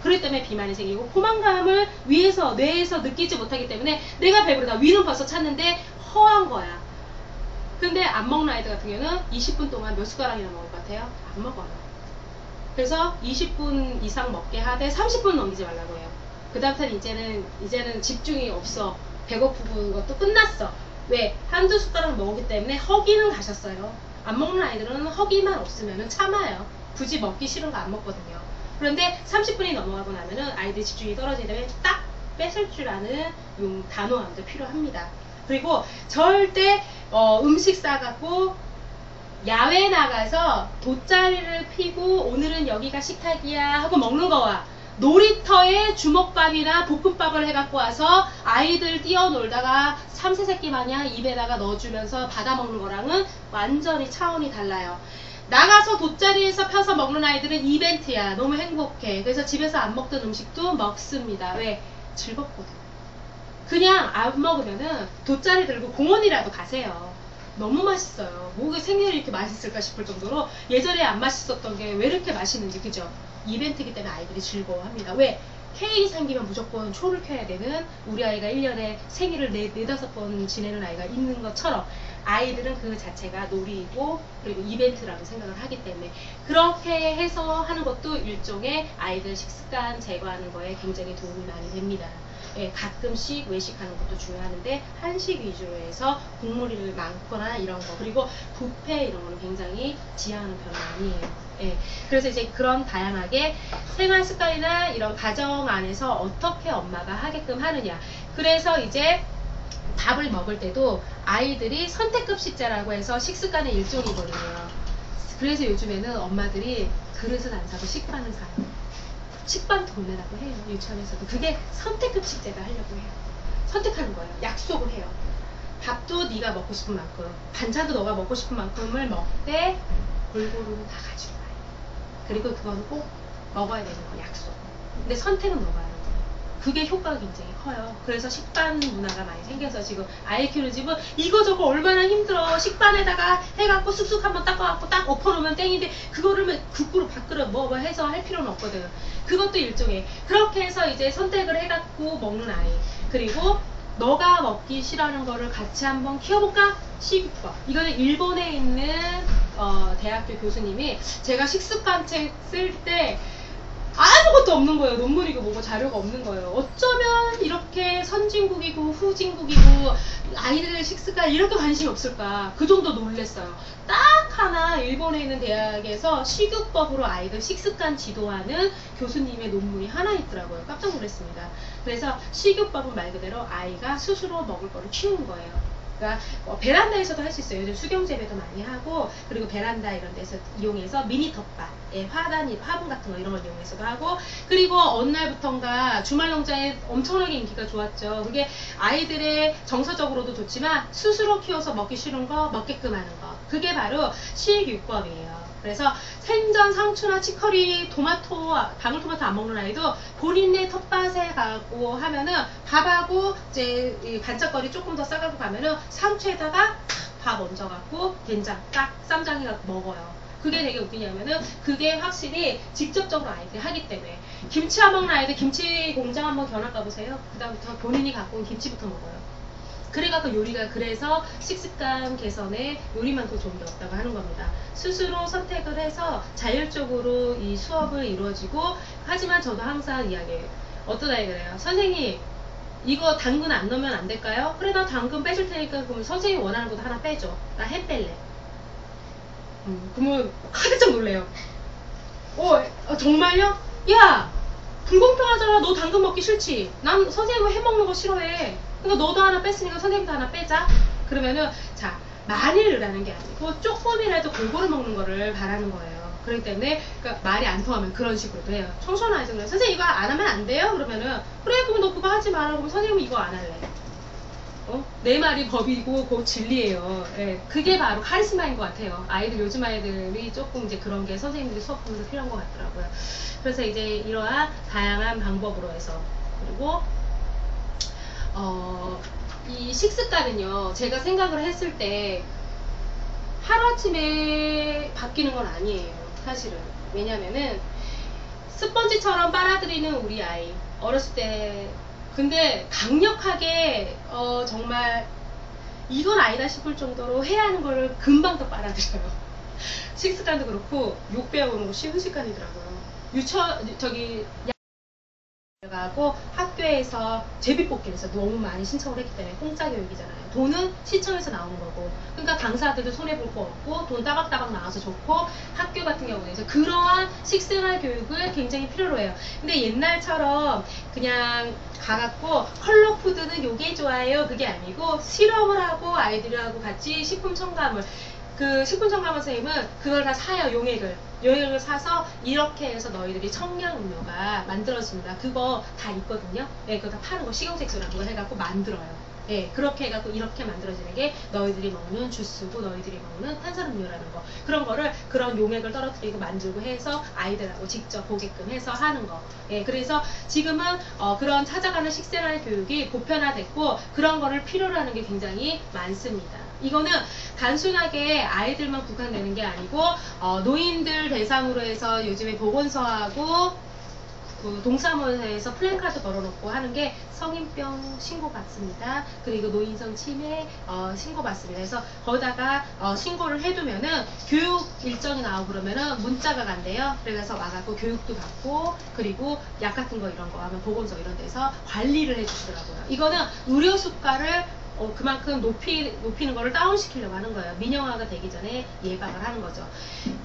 S1: 그렇기 때문에 비만이 생기고 포만감을 뇌에서 느끼지 못하기 때문에 내가 배부르다 위는 벌써 찼는데 허한 거야. 근데 안 먹는 아이들 같은 경우는 20분 동안 몇 숟가락이나 먹을 것 같아요? 안 먹어요. 그래서 20분 이상 먹게 하되 30분 넘기지 말라고 해요. 그 다음부터는 이제는 집중이 없어. 배고프고 것도 끝났어. 왜? 한두 숟가락 먹었기 때문에 허기는 가셨어요. 안 먹는 아이들은 허기만 없으면 참아요. 굳이 먹기 싫은 거 안 먹거든요. 그런데 30분이 넘어가고 나면은 아이들 집중이 떨어지기 때문에 딱 뺏을 줄 아는 단호함도 필요합니다. 그리고 절대 음식 싸갖고 야외 나가서 돗자리를 피고 오늘은 여기가 식탁이야 하고 먹는 거와 놀이터에 주먹밥이나 볶음밥을 해갖고 와서 아이들 뛰어놀다가 삼시세끼 마냥 입에다가 넣어주면서 받아먹는 거랑은 완전히 차원이 달라요. 나가서 돗자리에서 펴서 먹는 아이들은 이벤트야. 너무 행복해. 그래서 집에서 안 먹던 음식도 먹습니다. 왜? 즐겁거든. 그냥 안 먹으면은 돗자리 들고 공원이라도 가세요. 너무 맛있어요. 뭐가 생일이 이렇게 맛있을까 싶을 정도로 예전에 안 맛있었던 게 왜 이렇게 맛있는지, 그죠? 이벤트이기 때문에 아이들이 즐거워합니다. 왜? 케이크 생기면 무조건 초를 켜야 되는 우리 아이가 1년에 생일을 4-5번 지내는 아이가 있는 것처럼 아이들은 그 자체가 놀이이고 그리고 이벤트라고 생각을 하기 때문에 그렇게 해서 하는 것도 일종의 아이들 식습관 제거하는 거에 굉장히 도움이 많이 됩니다. 예, 가끔씩 외식하는 것도 중요하는데 한식 위주로 해서 국물이 많거나 이런 거 그리고 뷔페 이런 거는 굉장히 지향하는 편은 아니에요. 예, 그래서 이제 그런 다양하게 생활 습관이나 이런 가정 안에서 어떻게 엄마가 하게끔 하느냐. 그래서 이제 밥을 먹을 때도 아이들이 선택급식제라고 해서 식습관의 일종이거든요. 그래서 요즘에는 엄마들이 그릇은 안 사고 식판을 사요. 식판 도내라고 해요. 유치원에서도. 그게 선택급식제가 하려고 해요. 선택하는 거예요. 약속을 해요. 밥도 네가 먹고 싶은 만큼, 반찬도 너가 먹고 싶은 만큼을 먹되 골고루는 다 가지고 와요. 그리고 그건 꼭 먹어야 되는 거 약속. 근데 선택은 너가 하는 거예요. 그게 효과가 굉장히 커요. 그래서 식반 문화가 많이 생겨서 지금 아이 키우는 집은 이거저거 얼마나 힘들어. 식반에다가 해갖고 쑥쑥 한번 닦아갖고 딱 엎어놓으면 땡인데 그거를 국그릇 밥그릇 뭐 해서 할 필요는 없거든. 그것도 일종의 그렇게 해서 이제 선택을 해갖고 먹는 아이. 그리고 너가 먹기 싫어하는 거를 같이 한번 키워볼까? 식이법. 이거는 일본에 있는 대학교 교수님이 제가 식습관책 쓸 때 아무것도 없는 거예요. 논문이고 뭐고 자료가 없는 거예요. 어쩌면 이렇게 선진국이고 후진국이고 아이들 식습관 이렇게 관심이 없을까. 그 정도 놀랬어요. 딱 하나 일본에 있는 대학에서 식이법으로 아이들 식습관 지도하는 교수님의 논문이 하나 있더라고요. 깜짝 놀랐습니다. 그래서 식이법은 말 그대로 아이가 스스로 먹을 거를 키우는 거예요. 그러니까 베란다에서도 할 수 있어요. 요즘 수경재배도 많이 하고 그리고 베란다 이런 데서 이용해서 미니 텃밭, 화분 같은 거 이런 걸 이용해서도 하고 그리고 어느 날부턴가 주말농장에 엄청나게 인기가 좋았죠. 그게 아이들의 정서적으로도 좋지만 스스로 키워서 먹기 싫은 거 먹게끔 하는 거. 그게 바로 식이요법이에요. 그래서 생전 상추나 치커리, 토마토, 방울토마토 안 먹는 아이도 본인의 텃밭에 가고 하면은 밥하고 이제 이 반짝거리 조금 더 싸가고 가면은 상추에다가 밥 얹어갖고 된장 딱 쌈장해갖고 먹어요. 그게 되게 웃기냐면은 그게 확실히 직접적으로 아이들이 하기 때문에 김치 안 먹는 아이들 김치 공장 한번 견학 가보세요. 그 다음부터 본인이 갖고 온 김치부터 먹어요. 그래갖고 요리가 그래서 식습관 개선에 요리만 더 좋은 게 없다고 하는 겁니다. 스스로 선택을 해서 자율적으로 이 수업을 이루어지고 하지만 저도 항상 이야기해요. 어떤 아이가 그래요. 선생님 이거 당근 안 넣으면 안 될까요? 그래 나 당근 빼줄 테니까 그럼 선생님 원하는 것도 하나 빼줘. 나 햄 뺄래. 그러면 화들짝 놀래요. 정말요? 야 불공평하잖아. 너 당근 먹기 싫지? 난 선생님은 해먹는 거 싫어해. 그러니까 너도 하나 뺐으니까 선생님도 하나 빼자. 그러면은 자, 많이라는 게 아니고 조금이라도 골고루 먹는 거를 바라는 거예요. 그렇기 때문에 그러니까 말이 안 통하면 그런 식으로도 해요. 청소년 아이들 그래. 선생님 이거 안 하면 안 돼요? 그러면은 그래 그럼 너 그거 하지 마라. 그럼 선생님은 이거 안 할래. 내 말이 법이고 그 진리예요. 예, 그게 바로 카리스마인 것 같아요. 아이들 요즘 아이들이 조금 이제 그런 게 선생님들이 수업 보면서 필요한 것 같더라고요. 그래서 이제 이러한 다양한 방법으로 해서 그리고 이 식습관은요 제가 생각을 했을 때 하루아침에 바뀌는 건 아니에요. 사실은 왜냐면은 스펀지처럼 빨아들이는 우리 아이 어렸을 때 근데 강력하게 정말 이건 아니다 싶을 정도로 해야 하는 거를 금방 또 빨아들여요. 식습관도 그렇고 욕 배우는 거 쉬운 습관이더라고요. 가고 학교에서 제비뽑기에서 너무 많이 신청을 했기 때문에 공짜 교육이잖아요. 돈은 시청에서 나오는 거고 그러니까 강사들도 손해볼 거 없고 돈 따박따박 나와서 좋고 학교 같은 경우는 그러한 식생활 교육을 굉장히 필요로 해요. 근데 옛날처럼 그냥 가갖고 컬러푸드는 요게 좋아요 그게 아니고 실험을 하고 아이들하고 같이 식품 첨가물 그 식품 첨가물 선생님은 그걸 다 사요. 용액을 사서 이렇게 해서 너희들이 청량 음료가 만들어집니다. 그거 다 있거든요. 예, 그거 다 파는 거 식용색소라는 거 해갖고 만들어요. 예, 그렇게 해갖고 이렇게 만들어지는 게 너희들이 먹는 주스고 너희들이 먹는 탄산음료라는 거 그런 거를 그런 용액을 떨어뜨리고 만들고 해서 아이들하고 직접 보게끔 해서 하는 거. 예, 그래서 지금은 그런 찾아가는 식생활 교육이 보편화됐고 그런 거를 필요로 하는 게 굉장히 많습니다. 이거는 단순하게 아이들만 국한되는 게 아니고 노인들 대상으로 해서 요즘에 보건소하고 그 동사무소에서 플랜카드 걸어놓고 하는 게 성인병 신고받습니다. 그리고 노인성 침해 신고받습니다. 그래서 거기다가 신고를 해두면은 교육 일정이 나오고 그러면은 문자가 간대요. 그래서 와갖고 교육도 받고 그리고 약 같은 거 이런 거 하면 보건소 이런 데서 관리를 해주시더라고요. 이거는 의료 수가를 그만큼 높이는 거를 다운시키려고 하는 거예요. 민영화가 되기 전에 예방을 하는 거죠.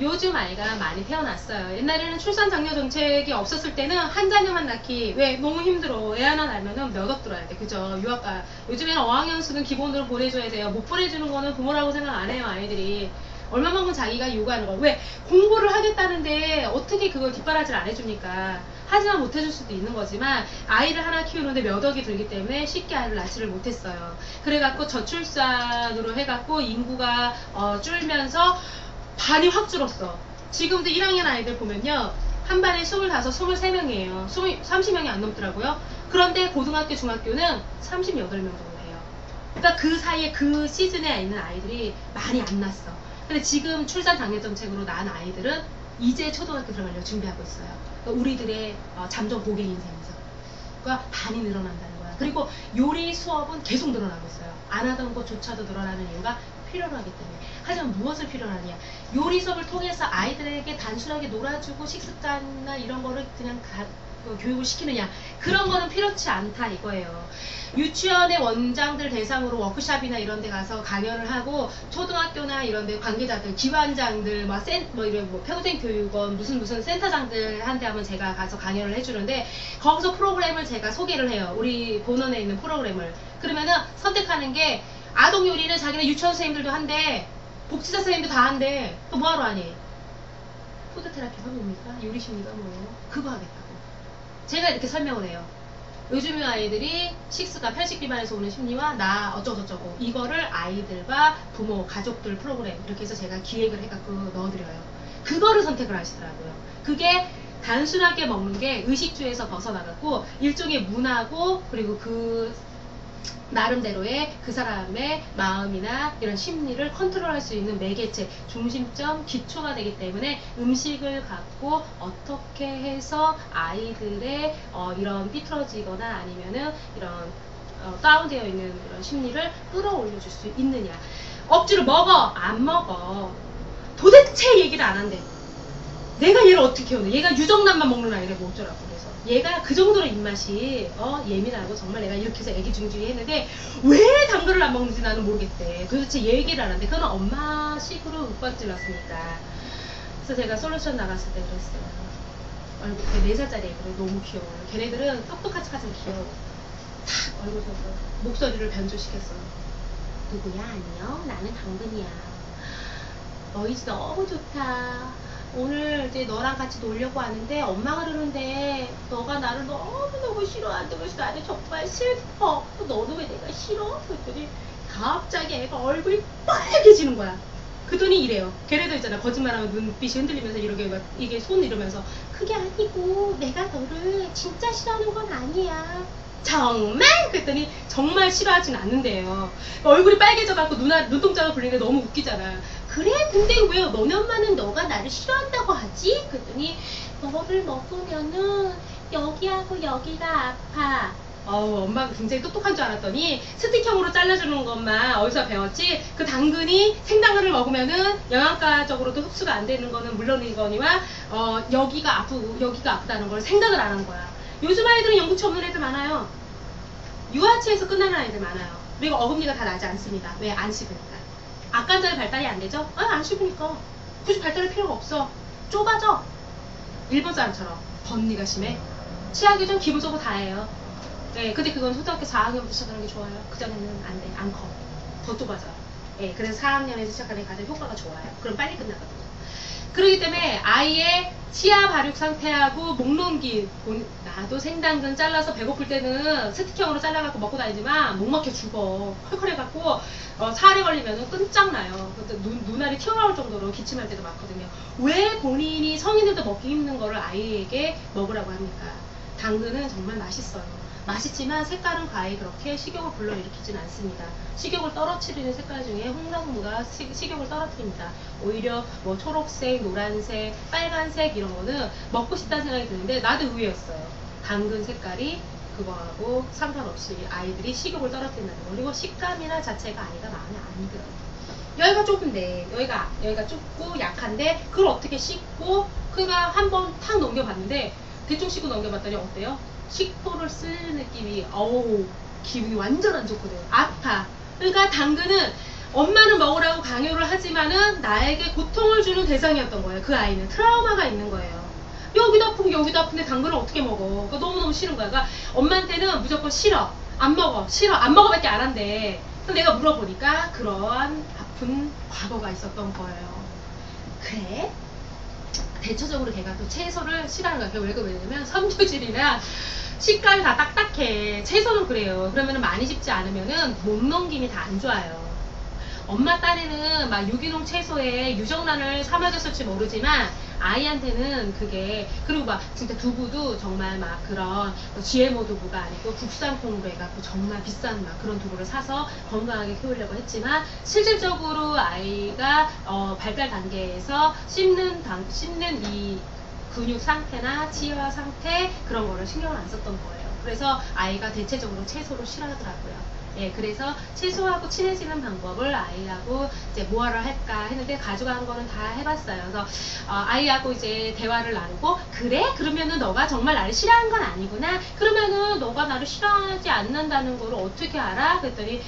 S1: 요즘 아이가 많이 태어났어요. 옛날에는 출산 장려 정책이 없었을 때는 한 자녀만 낳기 왜 너무 힘들어. 애 하나 낳으면은 몇 억 들어야 돼. 그죠? 유학가 요즘에는 어학연수는 기본으로 보내줘야 돼요. 못 보내주는 거는 부모라고 생각 안 해요. 아이들이 얼마만큼 자기가 요구하는 거. 왜 공부를 하겠다는데 어떻게 그걸 뒷바라지를 안 해줍니까? 하지만 못해줄 수도 있는 거지만 아이를 하나 키우는데 몇 억이 들기 때문에 쉽게 아이를 낳지를 못했어요. 그래갖고 저출산으로 해갖고 인구가 줄면서 반이 확 줄었어. 지금도 1학년 아이들 보면요. 한 반에 25, 23명이에요. 30명이 안 넘더라고요. 그런데 고등학교, 중학교는 38명 정도 돼요. 그러니까 그 사이에 그 시즌에 있는 아이들이 많이 안 났어. 근데 지금 출산 장려 정책으로 낳은 아이들은 이제 초등학교 들어가려고 준비하고 있어요. 그러니까 우리들의 잠정 고객 인생에서. 그러니까 반이 늘어난다는 거야. 그리고 요리 수업은 계속 늘어나고 있어요. 안 하던 것조차도 늘어나는 이유가 필요로 하기 때문에. 하지만 무엇을 필요로 하느냐. 요리 수업을 통해서 아이들에게 단순하게 놀아주고 식습관이나 이런 거를 그냥 교육을 시키느냐. 그런 거는 필요치 않다 이거예요. 유치원의 원장들 대상으로 워크샵이나 이런 데 가서 강연을 하고 초등학교나 이런 데 관계자들, 기관장들, 이런 평생교육원 무슨 센터장들 한테 하면 제가 가서 강연을 해주는데 거기서 프로그램을 제가 소개를 해요. 우리 본원에 있는 프로그램을. 그러면은 선택하는 게 아동 요리는 자기네 유치원 선생님들도 한대. 복지사 선생님도 다 한대. 또 뭐하러 하니? 푸드테라피가 뭡니까? 요리십니까? 뭐예요? 그거 하겠다고. 제가 이렇게 설명을 해요. 요즘 아이들이 식습관, 편식 비만에서 오는 심리와 나 어쩌고저쩌고 이거를 아이들과 부모, 가족들 프로그램 이렇게 해서 제가 기획을 해갖고 넣어드려요. 그거를 선택을 하시더라고요. 그게 단순하게 먹는 게 의식주에서 벗어나갖고 일종의 문화고 그리고 그 나름대로의 그 사람의 마음이나 이런 심리를 컨트롤할 수 있는 매개체, 중심점, 기초가 되기 때문에 음식을 갖고 어떻게 해서 아이들의 이런 삐뚤어지거나 아니면은 이런 다운되어 있는 이런 심리를 끌어올려 줄 수 있느냐. 억지로 먹어! 안 먹어. 도대체 얘기를 안 한대. 내가 얘를 어떻게 키우는데 얘가 유정란만 먹는 아이래 뭐 어쩌라고. 얘가 그 정도로 입맛이 예민하고 정말 내가 이렇게 해서 애기 중지휘 했는데 왜 당근을 안 먹는지 나는 모르겠대. 도대체 얘기를 안 하는데 그건 엄마 식으로 윽박질렀으니까. 그래서 제가 솔루션 나갔을 때 그랬어요. 얼굴 4살짜리 애들은 너무 귀여워요. 걔네들은 똑똑하지까지는 귀여워. 탁 얼굴 보고 목소리를 변조시켰어. 누구야? 안녕? 나는 당근이야. 너희 집 너무 좋다. 오늘 이제 너랑 같이 놀려고 하는데 엄마가 그러는데 너가 나를 너무너무 싫어한다고 해서 나는 정말 슬퍼. 너는 왜 내가 싫어? 그랬더니 갑자기 애가 얼굴이 빨개지는 거야. 그더니 이래요. 걔네들 있잖아. 거짓말하면 눈빛이 흔들리면서 이렇게 막 이게 손 이러면서 그게 아니고 내가 너를 진짜 싫어하는 건 아니야. 정말? 그랬더니 정말 싫어하진 않는데요. 얼굴이 빨개져갖고 눈동자가 굴리는데 너무 웃기잖아. 그래? 근데 왜 너네 엄마는 너가 나를 싫어한다고 하지? 그랬더니 너를 먹으면은 여기하고 여기가 아파. 엄마가 굉장히 똑똑한 줄 알았더니 스틱형으로 잘라주는 것만 어디서 배웠지? 그 당근이 생당근을 먹으면은 영양가적으로도 흡수가 안 되는 거는 물론이거니와 여기가 아프다는 걸 생각을 안 한 거야. 요즘 아이들은 영구치 없는 애들 많아요. 유아치에서 끝나는 아이들 많아요. 그리고 어금니가 다 나지 않습니다. 왜? 안 씹으니까. 악관절 발달이 안 되죠? 안 씹으니까. 굳이 발달할 필요가 없어. 좁아져. 일본 사람처럼 번니가 심해. 치아 교정 기본적으로 다 해요. 네, 근데 그건 초등학교 4학년부터 시작하는 게 좋아요. 그전에는 안 돼. 안 커. 더 좁아져. 네, 그래서 4학년에서 시작하는 게 가장 효과가 좋아요. 그럼 빨리 끝나거든요. 그렇기 때문에 아이의 치아 발육 상태하고 목넘김, 나도 생당근 잘라서 배고플 때는 스틱형으로 잘라갖고 먹고 다니지만 목 막혀 죽어. 컬컬해갖고 살에 걸리면 끝장나요. 눈알이 튀어나올 정도로 기침할 때도 많거든요. 왜 본인이 성인들도 먹기 힘든 거를 아이에게 먹으라고 합니까? 당근은 정말 맛있어요. 맛있지만 색깔은 과히 그렇게 식욕을 불러일으키진 않습니다. 식욕을 떨어뜨리는 색깔 중에 홍당무가 식욕을 떨어뜨립니다. 오히려 뭐 초록색, 노란색, 빨간색 이런 거는 먹고 싶다는 생각이 드는데 나도 의외였어요. 당근 색깔이 그거하고 상관없이 아이들이 식욕을 떨어뜨린다는 거. 그리고 식감이나 자체가 아이가 마음에 안 들어요. 여기가 좁은데 여기가 좁고 약한데 그걸 어떻게 씻고 그가 한번 탁 넘겨봤는데 대충 씻고 넘겨봤더니 어때요? 식도를 쓸 느낌이 기분이 완전 안 좋거든. 아파. 그러니까 당근은 엄마는 먹으라고 강요를 하지만은 나에게 고통을 주는 대상이었던 거예요. 그 아이는 트라우마가 있는 거예요. 여기도 아프고 여기도 아픈데 당근을 어떻게 먹어? 그러니까 너무너무 싫은 거야. 그러니까 엄마한테는 무조건 싫어, 안 먹어, 싫어, 안 먹어밖에 안 한대. 그래서 내가 물어보니까 그러한 아픈 과거가 있었던 거예요. 그래? 대체적으로 걔가 또 채소를 싫어하는 거야. 왜냐면 섬유질이나 식감이 다 딱딱해. 채소는 그래요. 그러면은 많이 씹지 않으면은 목넘김이 다 안 좋아요. 엄마 딸에는 막 유기농 채소에 유정란을 삼아줬을지 모르지만 아이한테는 그게 그리고 막 진짜 두부도 정말 막 그런 GMO 두부가 아니고 국산 콩으로 해갖고 정말 비싼 막 그런 두부를 사서 건강하게 키우려고 했지만 실질적으로 아이가 발달 단계에서 씹는 이 근육 상태나 치아 상태 그런 거를 신경을 안 썼던 거예요. 그래서 아이가 대체적으로 채소를 싫어하더라고요. 예, 그래서 채소하고 친해지는 방법을 아이하고 이제 뭐하러 할까 했는데 가져간 거는 다 해봤어요. 그래서 아이하고 이제 대화를 나누고 그래? 그러면은 너가 정말 나를 싫어하는 건 아니구나. 그러면은 너가 나를 싫어하지 않는다는 거를 어떻게 알아? 그랬더니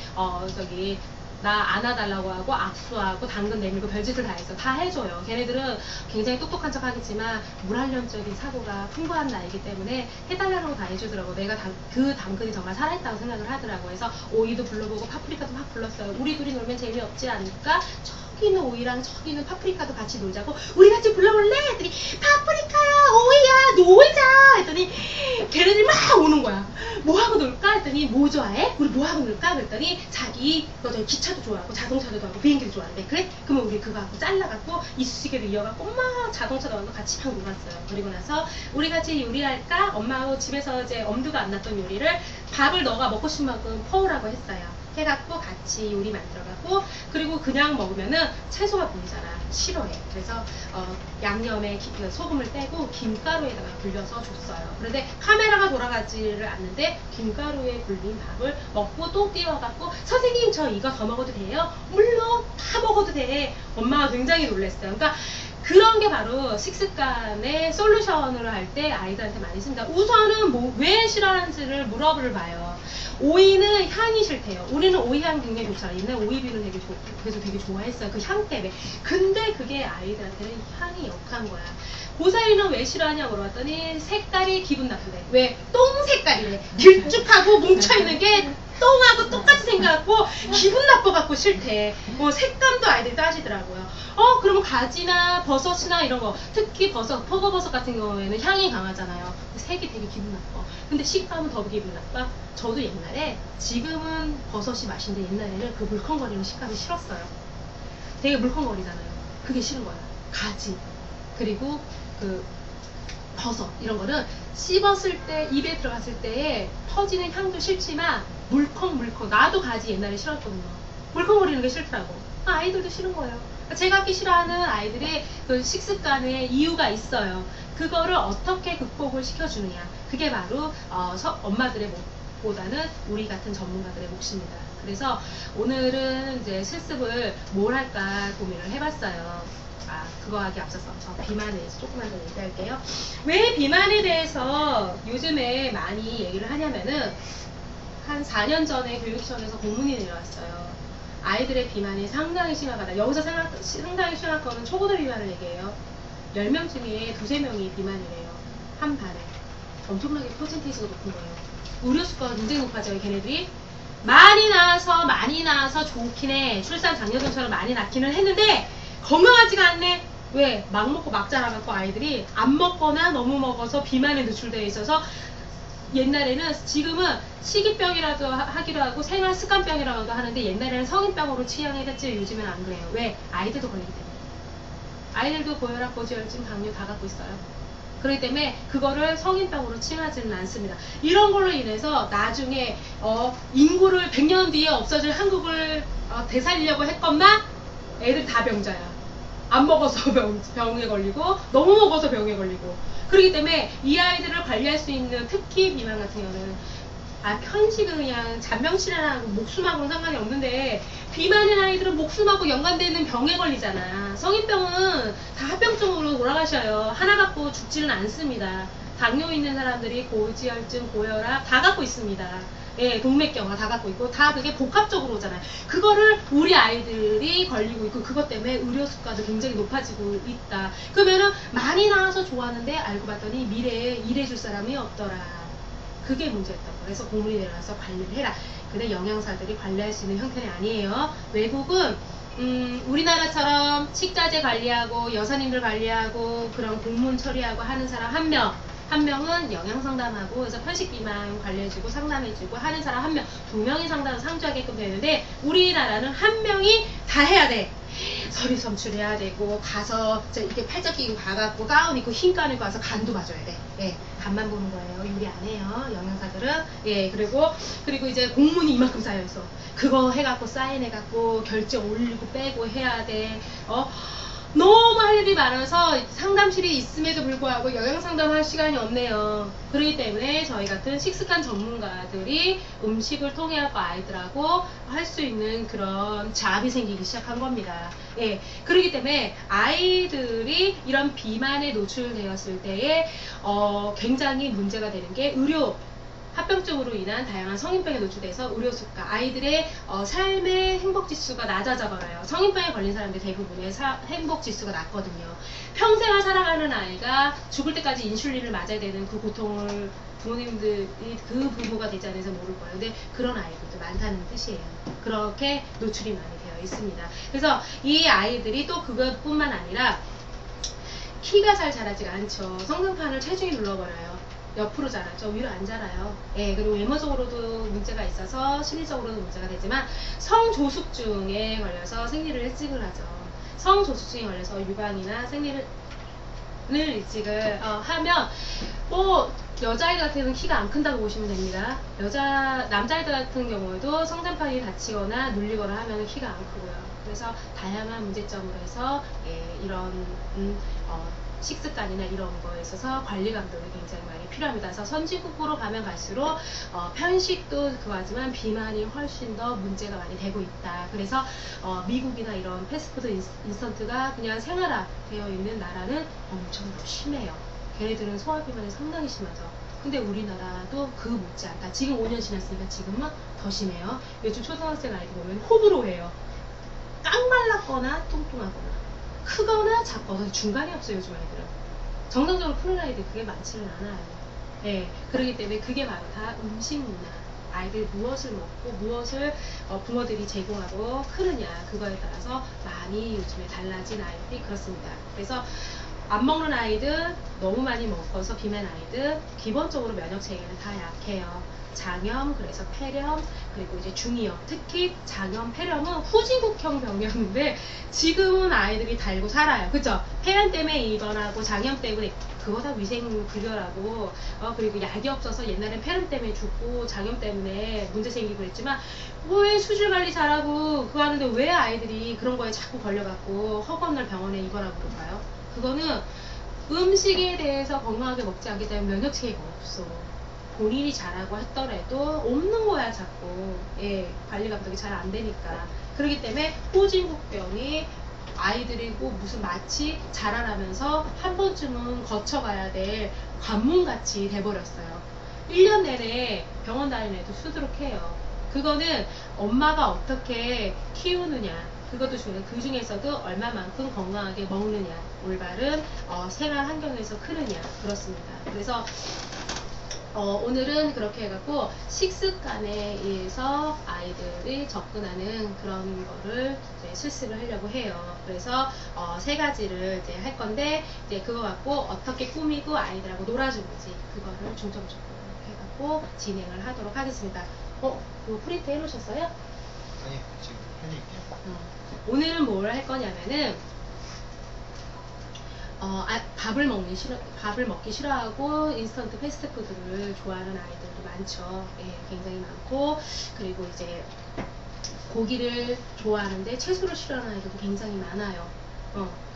S1: 나 안아달라고 하고 악수하고 당근 내밀고 별짓을 다 했어. 다 해줘요. 걔네들은 굉장히 똑똑한 척 하겠지만 물환련적인 사고가 풍부한 나이기 때문에 해달라는 거 다 해주더라고. 내가 그 당근이 정말 살아있다고 생각을 하더라고. 그래서 오이도 불러보고 파프리카도 막 불렀어요. 우리 둘이 놀면 재미없지 않을까? 저기 있는 오이랑 저기 있는 파프리카도 같이 놀자고. 우리 같이 불러볼래? 했더니 파프리카야 오이야 놀자 했더니 걔네들이 막 오는 거야. 뭐하고 놀까? 했더니 뭐 좋아해? 우리 뭐하고 놀까? 그랬더니 자기 기차도 좋아하고 자동차도 좋아하고 비행기도 좋아하는데 그래? 그러면 우리 그거 갖고 잘라갖고 이쑤시개로 이어갖고 엄마 자동차도 갖고 같이 막 놀았어요. 그리고 나서 우리 같이 요리할까? 엄마하고 집에서 이제 엄두가 안 났던 요리를 밥을 너가 먹고 싶은 만큼 퍼오라고 했어요. 해갖고 같이 요리 만들어갖고 그리고 그냥 먹으면은 채소가 보이잖아. 싫어해. 그래서 양념에 소금을 떼고 김가루에다가 불려서 줬어요. 그런데 카메라가 돌아가지를 않는데 김가루에 불린 밥을 먹고 또 띄워갖고 선생님 저 이거 더 먹어도 돼요? 물론 다 먹어도 돼. 엄마가 굉장히 놀랐어요. 그러니까 그런 게 바로 식습관의 솔루션을 할 때 아이들한테 많이 씁니다. 우선은 왜 싫어하는지를 물어볼 봐요. 오이는 향이 싫대요. 우리는 오이 향 굉장히 좋잖아요. 옛날 오이비는 그래서 되게 좋아했어요. 그 향 때문에. 근데 그게 아이들한테는 향이 역한 거야. 고사리는 왜 싫어하냐고 물어봤더니 색깔이 기분 나쁜데. 왜? 똥 색깔이래. 길쭉하고 뭉쳐있는 게 똥하고 똑같이 생겨갖고 기분 나빠갖고 싫대. 색감도 아이들이 따지더라고요. 그러면 가지나 버섯이나 이런 거, 특히 버섯, 표고버섯 같은 경우에는 향이 강하잖아요. 색이 되게 기분 나빠. 근데 식감은 더 기분 나빠. 저도 옛날에, 지금은 버섯이 맛있는데 옛날에는 그 물컹거리는 식감이 싫었어요. 되게 물컹거리잖아요. 그게 싫은 거야. 가지, 그리고 그 버섯 이런 거는 씹었을 때, 입에 들어갔을 때에 퍼지는 향도 싫지만 물컹물컹, 나도 가지 옛날에 싫었거든요. 물컹거리는 게 싫더라고. 아이들도 싫은 거예요. 제가 하기 싫어하는 아이들의 그 식습관에 이유가 있어요. 그거를 어떻게 극복을 시켜주느냐, 그게 바로 엄마들의 몫보다는 우리 같은 전문가들의 몫입니다. 그래서 오늘은 이제 실습을 뭘 할까 고민을 해봤어요. 그거 하기 앞서서 저 비만에 대해서 조금만 더 얘기할게요. 왜 비만에 대해서 요즘에 많이 얘기를 하냐면은, 한 4년 전에 교육청에서 공문이 내려왔어요. 아이들의 비만이 상당히 심하다. 여기서 상당히 심한 거는 초고도 비만을 얘기해요. 10명 중에 2~3명이 비만이래요. 한 반에. 엄청나게 퍼센테이지가 높은 거예요. 의료수가가 굉장히 높아져요, 걔네들이. 많이 낳아서 좋긴 해. 출산 장려금처럼 많이 낳기는 했는데 건강하지가 않네. 왜? 막 먹고 막 자라갖고 아이들이 안 먹거나 너무 먹어서 비만에 노출되어 있어서, 옛날에는, 지금은 식이병이라도 하기도 하고 생활습관병이라고도 하는데 옛날에는 성인병으로 취향했지 요즘엔 안 그래요. 왜? 아이들도 걸리기 때문에. 아이들도 고혈압, 고지혈증, 당뇨 다 갖고 있어요. 그렇기 때문에 그거를 성인병으로 칭하지는 않습니다. 이런 걸로 인해서 나중에 인구를 100년 뒤에 없어질 한국을 되살리려고 했건만 애들 다 병자야. 안 먹어서 병에 걸리고 너무 먹어서 병에 걸리고. 그렇기 때문에 이 아이들을 관리할 수 있는, 특히 비만 같은 경우는 편식은 그냥 잔병치레하고 목숨하고는 상관이 없는데, 비만인 아이들은 목숨하고 연관되는 병에 걸리잖아. 성인병은 다 합병증으로 돌아가셔요. 하나 갖고 죽지는 않습니다. 당뇨 있는 사람들이 고지혈증, 고혈압 다 갖고 있습니다. 예, 동맥경화 다 갖고 있고, 다 그게 복합적으로 오잖아요. 그거를 우리 아이들이 걸리고 있고, 그것 때문에 의료 수가도 굉장히 높아지고 있다. 그러면은 많이 나와서 좋아하는데 알고 봤더니 미래에 일해줄 사람이 없더라. 그게 문제였다고. 그래서 공문이 내려와서 관리를 해라. 근데 영양사들이 관리할 수 있는 형편이 아니에요. 외국은 우리나라처럼 식자재 관리하고 여사님들 관리하고 그런 공문 처리하고 하는 사람 한 명은 영양상담하고, 그래서 편식비만 관리해주고 상담해주고 하는 사람 한 명, 2명이 상담을 상주하게끔 되는데, 우리나라는 한 명이 다 해야 돼. 서류 선출해야 되고, 가서 이렇게 팔짱 끼고 가갖고 가운 입고 흰 가운 입고 와서 간도 봐줘야 돼. 예, 간만 보는 거예요. 요리 안 해요, 영양사들은. 예, 그리고 이제 공문이 이만큼 쌓여있어. 그거 해갖고 사인해갖고 결제 올리고 빼고 해야 돼. 너무 할 일이 많아서 상담실이 있음에도 불구하고 영양상담할 시간이 없네요. 그렇기 때문에 저희 같은 식습관 전문가들이 음식을 통해 갖고 아이들하고 할 수 있는 그런 자압이 생기기 시작한 겁니다. 예, 그렇기 때문에 아이들이 이런 비만에 노출되었을 때에 굉장히 문제가 되는 게, 합병증으로 인한 다양한 성인병에 노출돼서 의료수가, 아이들의 삶의 행복지수가 낮아져 버려요. 성인병에 걸린 사람들 대부분의 행복지수가 낮거든요. 평생을 살아가는 아이가 죽을 때까지 인슐린을 맞아야 되는 그 고통을 부모님들이, 그 부모가 되지 않아서 모를 거예요. 근데 그런 아이들도 많다는 뜻이에요. 그렇게 노출이 많이 되어 있습니다. 그래서 이 아이들이 또 그것뿐만 아니라 키가 잘 자라지가 않죠. 성장판을 체중이 눌러버려요. 옆으로 자라죠. 위로 안 자라요. 예, 그리고 외모적으로도 문제가 있어서 심리적으로도 문제가 되지만, 성조숙증에 걸려서 생리를 일찍을 하죠. 성조숙증에 걸려서 유방이나 생리를 일찍을 하면, 여자아이들 같은 경우는 키가 안 큰다고 보시면 됩니다. 남자아이들 같은 경우에도 성장판이 다치거나 눌리거나 하면 키가 안 크고요. 그래서 다양한 문제점으로 해서 이런 식습관이나 이런 거에 있어서 관리 감독이 굉장히 많이 필요합니다. 그래서 선진국으로 가면 갈수록 편식도 그거하지만 비만이 훨씬 더 문제가 많이 되고 있다. 그래서 미국이나 이런 패스트푸드 인스턴트가 그냥 생활화 되어 있는 나라는 엄청 더 심해요. 걔네들은 소화비만이 상당히 심하죠. 근데 우리나라도 그 못지않다. 지금 5년 지났으니까 지금은 더 심해요. 요즘 초등학생 아이들 보면 호불호 해요. 깡말랐거나 뚱뚱하거나 크거나 작거나 중간이 없어요. 요즘 아이들은. 정상적으로 크는 아이들 그게 많지는 않아요. 예, 그렇기 때문에 그게 바로 다 음식 문화. 아이들 무엇을 먹고 무엇을 부모들이 제공하고 크느냐 그거에 따라서 많이 요즘에 달라진 아이들이 그렇습니다. 그래서 안 먹는 아이들, 너무 많이 먹어서 비만 아이들 기본적으로 면역 체계는 다 약해요. 장염, 그래서 폐렴, 그리고 이제 중이염, 특히 장염, 폐렴은 후진국형 병이었는데 지금은 아이들이 달고 살아요. 그쵸? 폐렴 때문에 입원하고 장염 때문에 그거 다 위생 불결하고 그리고 약이 없어서 옛날엔 폐렴 때문에 죽고 장염 때문에 문제 생기고 그랬지만 왜 수질 관리 잘하고 그거 하는데 왜 아이들이 그런 거에 자꾸 걸려갖고 허구없는 병원에 입원하고 그럴까요? 그거는 음식에 대해서 건강하게 먹지 않기 때문에 면역체계가 없어. 본인이 잘하고 했더라도 없는 거야 자꾸. 예, 관리 감독이 잘 안 되니까. 그렇기 때문에 후진국병이 아이들이고 무슨 마치 자라나면서 한 번쯤은 거쳐가야 될 관문같이 돼버렸어요. 1년 내내 병원 다니는 애도 수두룩해요. 그거는 엄마가 어떻게 키우느냐 그것도 중요해요. 그 중에서도 얼마만큼 건강하게 먹느냐 올바른 생활 환경에서 크느냐 그렇습니다. 그래서 오늘은 그렇게 해갖고 식습관에 의해서 아이들이 접근하는 그런 거를 이제 실습을 하려고 해요. 그래서 세 가지를 이제 할 건데 이제 그거 갖고 어떻게 꾸미고 아이들하고 놀아주는지 그거를 중점적으로 해갖고 진행을 하도록 하겠습니다. 이거 프린트 해놓으셨어요?
S2: 아니 지금 해낼게요.
S1: 오늘은 뭘 할 거냐면은 밥을 먹기 싫어하고 인스턴트 패스트푸드를 좋아하는 아이들도 많죠. 예, 굉장히 많고 그리고 이제 고기를 좋아하는데 채소를 싫어하는 아이들도 굉장히 많아요.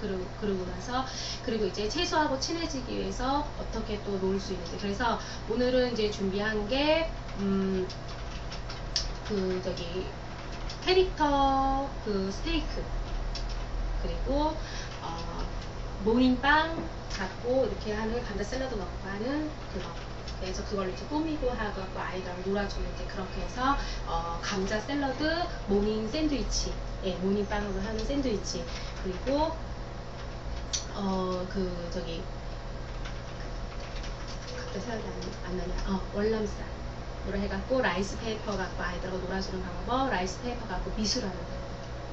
S1: 그러고 나서 그리고 이제 채소하고 친해지기 위해서 어떻게 또 놀 수 있는지 그래서 오늘은 이제 준비한 게 캐릭터 스테이크 그리고 모닝빵 갖고 이렇게 하는 감자 샐러드 넣고 하는 그거. 그래서 그걸로 이제 꾸미고 하고 아이들하고 놀아주는 이제 그렇게 해서 감자 샐러드, 모닝 샌드위치, 예, 모닝빵으로 하는 샌드위치 그리고 갑자기 생각이 안 나냐? 월남쌈으로 해갖고 라이스 페이퍼 갖고 아이들하고 놀아주는 방법, 라이스 페이퍼 갖고 미술하는 방법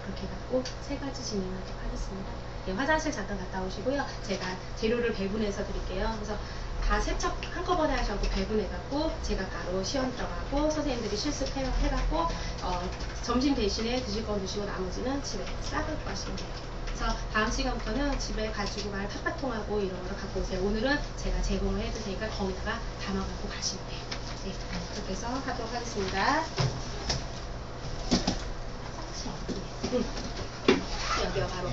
S1: 그렇게 해갖고 세 가지 진행하도록 하겠습니다. 예, 화장실 잠깐 갔다 오시고요. 제가 재료를 배분해서 드릴게요. 그래서 다 세척 한꺼번에 하셔고 배분해갖고 제가 바로 시험 들어가고 선생님들이 실습해갖고 점심 대신에 드실 건 드시고 나머지는 집에 싸갖고 가시면 돼요. 그래서 다음 시간부터는 집에 가지고 갈 팥팥통하고 이런 거를 갖고 오세요. 오늘은 제가 제공을 해줄 테니까 거기다가 담아갖고 가시면 돼요. 네, 그렇게 해서 하도록 하겠습니다. 여기요 바로.